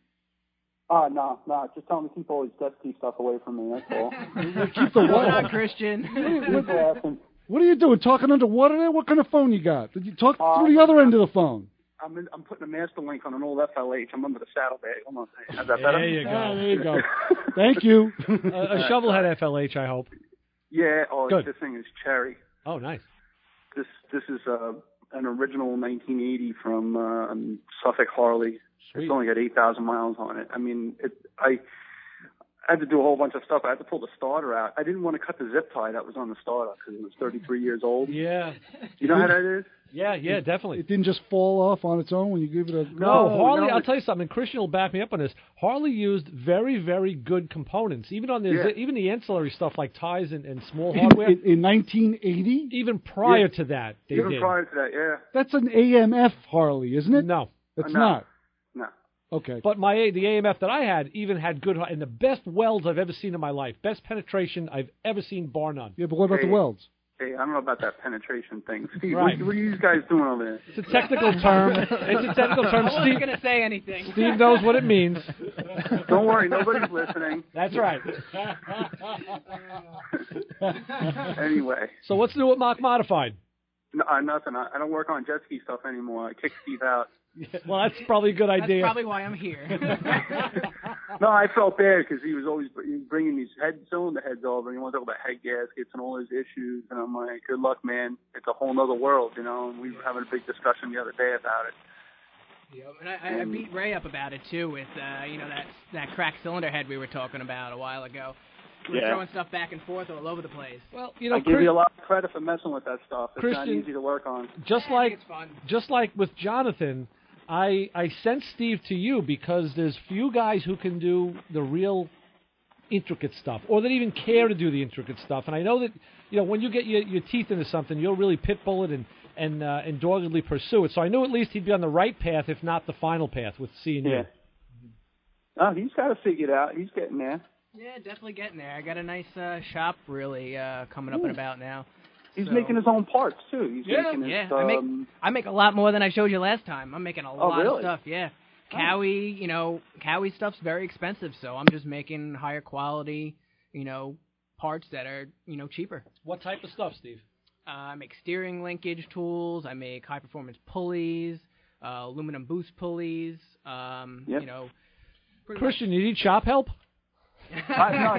No. Just tell them to keep all these dusty stuff away from me, that's all. Keep the What on, Christian? What are you doing? Talking underwater there? What kind of phone you got? Did you talk through the other end of the phone? I'm putting a master link on an old FLH. I'm under the saddlebag. Hold on. How's that better? There you go. There you go. Thank you. A shovelhead FLH, I hope. Yeah. Oh, Good. This thing is cherry. Oh, nice. This is an original 1980 from Suffolk Harley. Sweet. It's only got 8,000 miles on it. I mean, I had to do a whole bunch of stuff. I had to pull the starter out. I didn't want to cut the zip tie that was on the starter because it was 33 years old. Yeah. You know how that is? Yeah, definitely. It didn't just fall off on its own when you give it a... No, Harley, I'll tell you something. Christian will back me up on this. Harley used very, very good components, even on even the ancillary stuff like ties and small hardware. In 1980? Even prior to that, they did. Even prior to that, yeah. That's an AMF Harley, isn't it? No. It's not. No. Okay. But the AMF that I had even had good, and the best welds I've ever seen in my life. Best penetration I've ever seen, bar none. Yeah, but what about the welds? Hey, I don't know about that penetration thing. Steve, Right. what are you guys doing over there? It's a technical term. Steve, I wasn't going to say anything. Steve knows what it means. Don't worry, nobody's listening. That's right. Anyway. So what's new with Mach Modified? No, nothing. I don't work on jet ski stuff anymore. I kicked Steve out. Well, that's probably a good idea. That's probably why I'm here. No, I felt bad because he was bringing these cylinder heads over, and he wanted to talk about head gaskets and all his issues. And I'm like, good luck, man. It's a whole other world, you know. And we were having a big discussion the other day about it. Yep, and I beat Ray up about it too with that cracked cylinder head we were talking about a while ago. We're throwing stuff back and forth all over the place. Well, I give you a lot of credit for messing with that stuff. It's Christian, not easy to work on. Just like with Jonathan, I sent Steve to you because there's few guys who can do the real intricate stuff, or that even care to do the intricate stuff. And I know that when you get your teeth into something, you'll really pitbull it and doggedly pursue it. So I knew at least he'd be on the right path, if not the final path, with seeing you. Oh, he's got to figure it out. He's getting there. Yeah, definitely getting there. I got a nice shop really coming up and about now. He's making his own parts too. He's making his, I make a lot more than I showed you last time. I'm making a lot really? of stuff. Yeah, Cowie, Cowie stuff's very expensive, so I'm just making higher quality, parts that are cheaper. What type of stuff, Steve? I make steering linkage tools. I make high performance pulleys, aluminum boost pulleys. Christian, you need shop help? No,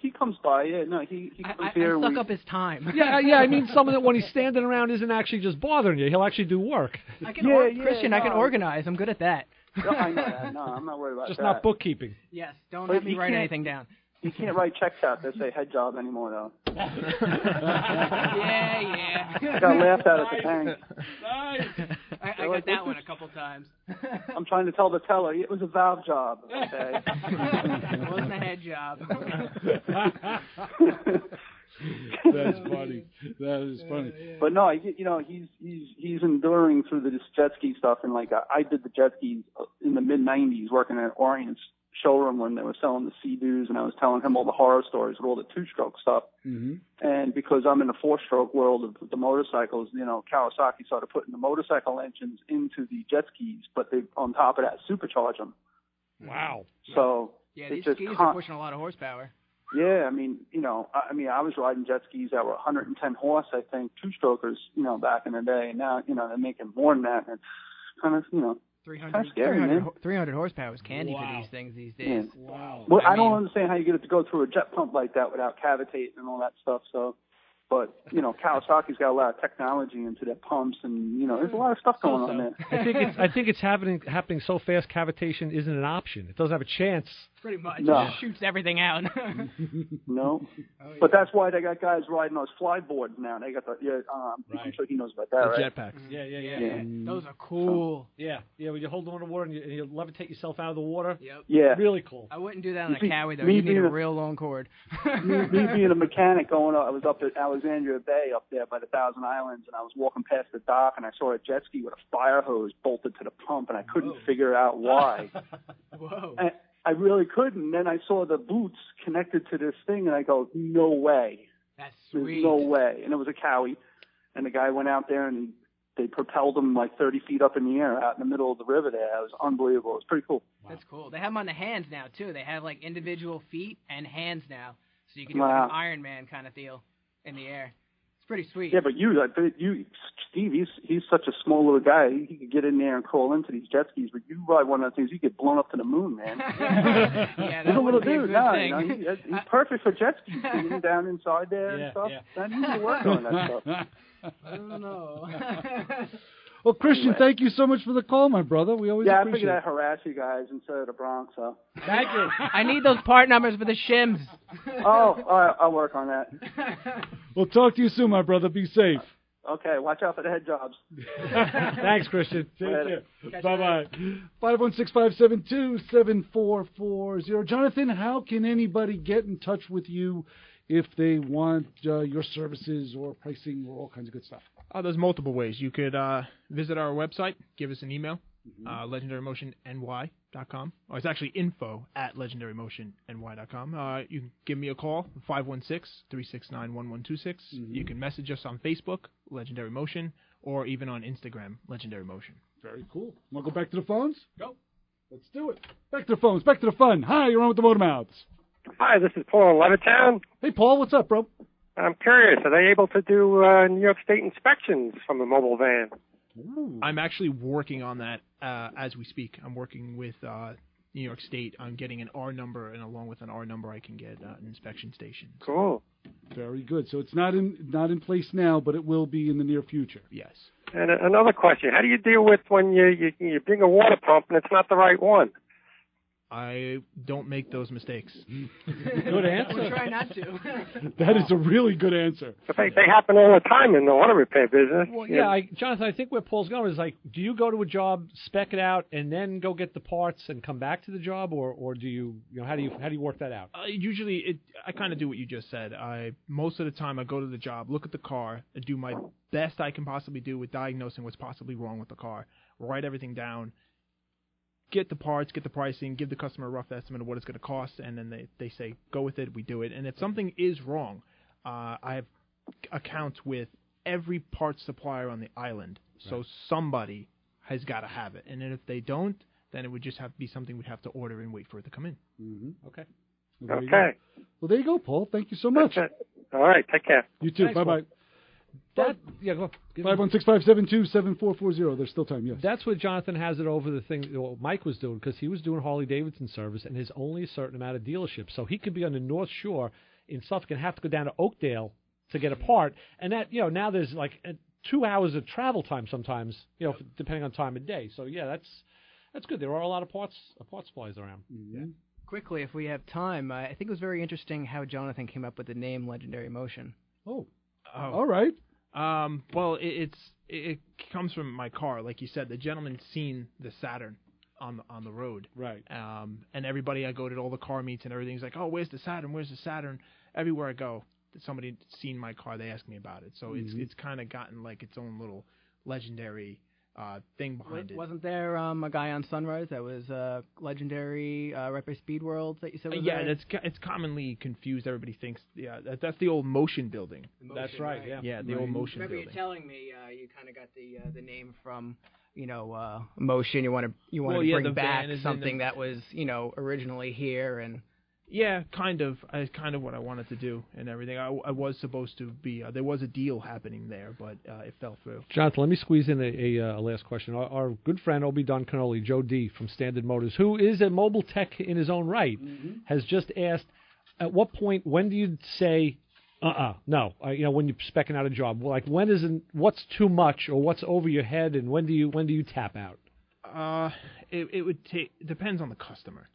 he comes by. Yeah, no, he comes here. I suck up his time. Yeah. I mean, someone that when he's standing around isn't actually just bothering you. He'll actually do work. Christian, I can organize. I'm good at that. No, I know that. No, I'm not worried about just that. Just not bookkeeping. Yes, don't have me write anything down. You can't write checks out that say head job anymore, though. Yeah. I got laughed at the bank. Nice. I got that one a couple times. I'm trying to tell the teller it was a valve job. Okay. It wasn't a head job. That's funny. That is funny. But no, he's enduring through this jet ski stuff, and like I did the jet skis in the mid '90s, working at Orient's showroom when they were selling the Sea-Doos, and I was telling him all the horror stories with all the two-stroke stuff. Mm-hmm. And because I'm in the four-stroke world of the motorcycles, Kawasaki started putting the motorcycle engines into the jet skis, but they on top of that supercharge them. Wow. So these skis are pushing a lot of horsepower. Yeah, I was riding jet skis that were 110 horse, I think, two-strokers, back in the day. And now, they're making more than that. And it's kind of, 300 horsepower is candy for these things these days. Yeah. Wow. Well, I don't understand how you get it to go through a jet pump like that without cavitating and all that stuff. So, but Kawasaki's got a lot of technology into their pumps, and there's a lot of stuff going on there. I think it's happening so fast. Cavitation isn't an option. It doesn't have a chance. Pretty much. No. It just shoots everything out. No. But that's why they got guys riding those flyboards now. They got the I'm sure he knows about that, the right? Jetpacks. Yeah. Those are cool. Yeah. When you hold them underwater and you levitate yourself out of the water. Yep. Yeah. Really cool. I wouldn't do that on a Cowie though. You need a real long cord. me being a mechanic I was up at Alexandria Bay up there by the Thousand Islands, and I was walking past the dock, and I saw a jet ski with a fire hose bolted to the pump, and I couldn't figure out why. Whoa. And I really couldn't. And then I saw the boots connected to this thing, and I go, no way. That's sweet. There's no way. And it was a Cowie, and the guy went out there, and they propelled him like 30 feet up in the air out in the middle of the river there. It was unbelievable. It was pretty cool. Wow. That's cool. They have them on the hands now, too. They have, like, individual feet and hands now. So you can do like an Iron Man kind of deal in the air. It's pretty sweet. Yeah, but Steve, he's such a small little guy. He could get in there and crawl into these jet skis. But you ride one of those things, you get blown up to the moon, man. Yeah, he's a little dude. Thing. He's perfect for jet skis. Getting down inside there and stuff. Yeah. That needs to work on that stuff. I don't know. Well, Christian, thank you so much for the call, my brother. We always appreciate it. I figured I'd harass you guys instead of the Bronx. So. Thank you. I need those part numbers for the shims. Oh, all right, I'll work on that. We'll talk to you soon, my brother. Be safe. Okay, watch out for the head jobs. Thanks, Christian. Take care. Bye-bye. 516-572-7440. Jonathan, how can anybody get in touch with you if they want your services or pricing or all kinds of good stuff? There's multiple ways. You could visit our website, give us an email, legendarymotionny.com. It's actually info@legendarymotionny.com. You can give me a call, 516-369-1126. You can message us on Facebook, Legendary Motion, or even on Instagram, Legendary Motion. Very cool. Want to go back to the phones? Go. Let's do it. Back to the phones. Back to the fun. Hi, you're on with the Motor Mouths. Hi, this is Paul in Levittown. Hey, Paul. What's up, bro? I'm curious. Are they able to do New York State inspections from a mobile van? Ooh. I'm actually working on that as we speak. I'm working with New York State. I'm getting an R number, and along with an R number, I can get an inspection station. Cool. Very good. So it's not in place now, but it will be in the near future. Yes. And another question: how do you deal with when you bring a water pump and it's not the right one? I don't make those mistakes. Good answer. We'll try not to. That is a really good answer. But they happen all the time in the auto repair business. Well, yeah, Jonathan, I think where Paul's going is like, do you go to a job, spec it out, and then go get the parts and come back to the job, or do you how do you work that out? Usually, I kind of do what you just said. Most of the time I go to the job, look at the car, and do my best I can possibly do with diagnosing what's possibly wrong with the car, write everything down, get the parts, get the pricing, give the customer a rough estimate of what it's going to cost, and then they say, go with it, we do it. And if something is wrong, I have accounts with every parts supplier on the island, so somebody has got to have it. And then if they don't, then it would just have to be something we'd have to order and wait for it to come in. Mm-hmm. Okay. Okay. Well, there you go, Paul. Thank you so much. All right, take care. You too. Thanks, Bye-bye. Go. 516-572-7440. There's still time, yes. That's what Jonathan has it over the thing Mike was doing, because he was doing Harley-Davidson service, and there's only a certain amount of dealerships. So he could be on the North Shore in Suffolk and have to go down to Oakdale to get a part. And that, now there's like 2 hours of travel time sometimes, depending on time of day. So, yeah, that's good. There are a lot of parts supplies around. Mm-hmm. Yeah. Quickly, if we have time, I think it was very interesting how Jonathan came up with the name Legendary Motion. Oh. All right. Well, it comes from my car. Like you said, the gentleman's seen the Saturn on the road. Right. And everybody I go to all the car meets and everything's like, oh, where's the Saturn? Where's the Saturn? Everywhere I go, somebody seen my car, they ask me about it. So it's kind of gotten like its own little legendary thing behind it. Wasn't there a guy on Sunrise that was legendary right by Speed World that you said was there? It's commonly confused. Everybody thinks that's the old Motion building. That's right. Yeah, the old Motion Remember building. you telling me you kind of got the name from Motion. You want to bring back something that was originally here and. Yeah, kind of. It's kind of what I wanted to do and everything. I was supposed to be. There was a deal happening there, but it fell through. Jonathan, let me squeeze in a last question. Our good friend Obi Don Canoli, Joe D. from Standard Motors, who is a mobile tech in his own right, has just asked, at what point, when do you say, no, when you're specking out a job, like what's too much or what's over your head, and when do you tap out? It would depends on the customer.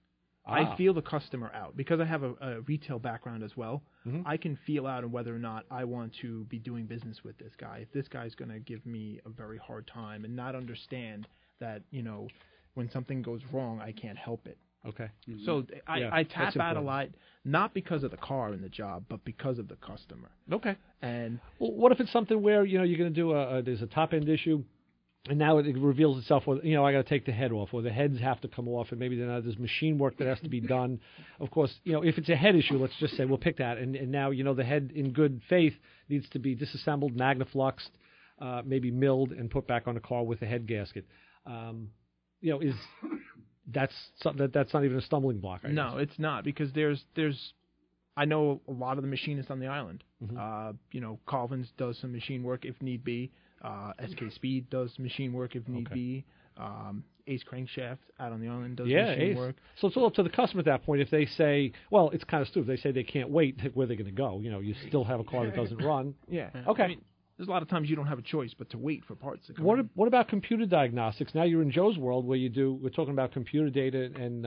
I feel the customer out because I have a retail background as well. Mm-hmm. I can feel out on whether or not I want to be doing business with this guy. If this guy's going to give me a very hard time and not understand that, when something goes wrong, I can't help it. Okay. Mm-hmm. So I tap out a lot, not because of the car and the job, but because of the customer. Okay. And what if it's something where, you're going to do there's a top-end issue, and now it reveals itself, I got to take the head off, or the heads have to come off, and maybe there's machine work that has to be done. Of course, if it's a head issue, let's just say we'll pick that, and now, the head in good faith needs to be disassembled, magnafluxed, maybe milled, and put back on the car with a head gasket. That's not even a stumbling block, I guess. No, it's not, because I know a lot of the machinists on the island. Mm-hmm. Colvin's does some machine work if need be. SK Speed does machine work if need be. Ace Crankshaft out on the island does machine work. So it's all up to the customer at that point. If they say, well, it's kind of stupid. They say they can't wait, where they're going to go. You still have a car that doesn't run. Yeah. Okay. I mean, there's a lot of times you don't have a choice but to wait for parts to come in. What about computer diagnostics? Now you're in Joe's world where we're talking about computer data and,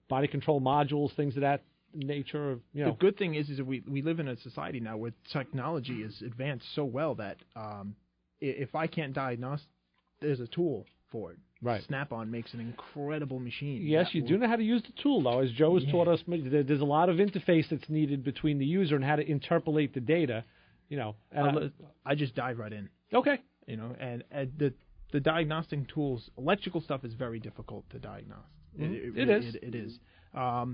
body control modules, things of that nature of The good thing is that we live in a society now where technology is advanced so well that if I can't diagnose, there's a tool for it. Right. Snap-on makes an incredible machine. Yes, you do know how to use the tool, though. As Joe has taught us, there's a lot of interface that's needed between the user and how to interpolate the data. I just dive right in. Okay. And the diagnostic tools, electrical stuff is very difficult to diagnose. Mm-hmm. It is. I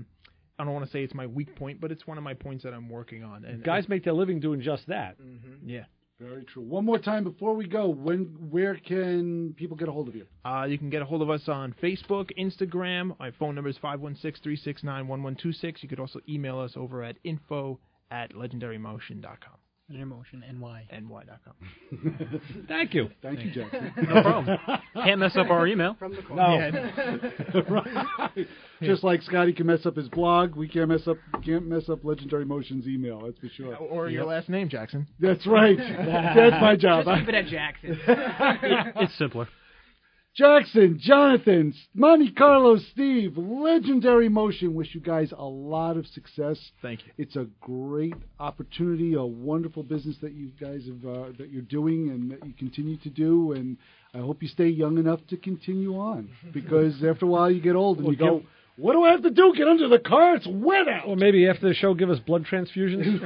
don't want to say it's my weak point, but it's one of my points that I'm working on. And guys make their living doing just that. Mm-hmm. Yeah. Very true. One more time before we go, where can people get a hold of you? You can get a hold of us on Facebook, Instagram. My phone number is 516-369-1126. You could also email us over at info@legendarymotion.com. Emotion, NY. NY.com. Thank you. Thank you, Jackson. No problem. Can't mess up our email. From the call. No. Right. Just like Scotty can mess up his blog, we can't mess up Legendary Motion's email, that's for sure. Or your last name, Jackson. That's right. That's my job. Just keep it at Jackson. It's simpler. Jackson, Jonathan, Monte Carlo Steve, Legendary Motion. Wish you guys a lot of success. Thank you. It's a great opportunity, a wonderful business that you guys have that you're doing and that you continue to do. And I hope you stay young enough to continue on, because after a while you get old and you go, what do I have to do? Get under the car? It's wet out. Or maybe after the show, give us blood transfusions.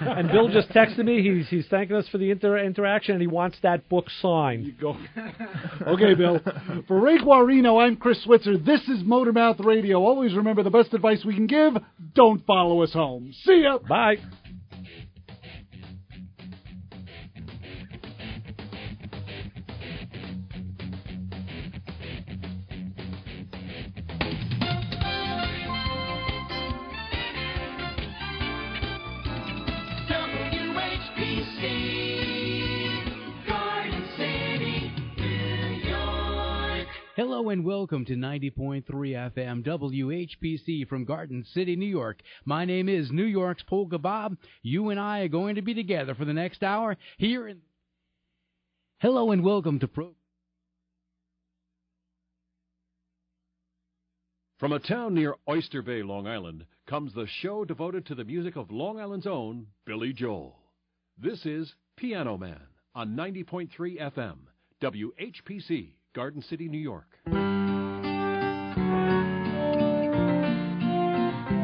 And Bill just texted me. He's thanking us for the interaction, and he wants that book signed. You go. Okay, Bill. For Ray Guarino, I'm Chris Switzer. This is Motormouth Radio. Always remember, the best advice we can give, don't follow us home. See ya. Bye. Hello and welcome to 90.3 FM WHPC from Garden City, New York. My name is New York's Polka Bob. You and I are going to be together for the next hour here in... Hello and welcome to From a town near Oyster Bay, Long Island, comes the show devoted to the music of Long Island's own Billy Joel. This is Piano Man on 90.3 FM WHPC, Garden City, New York.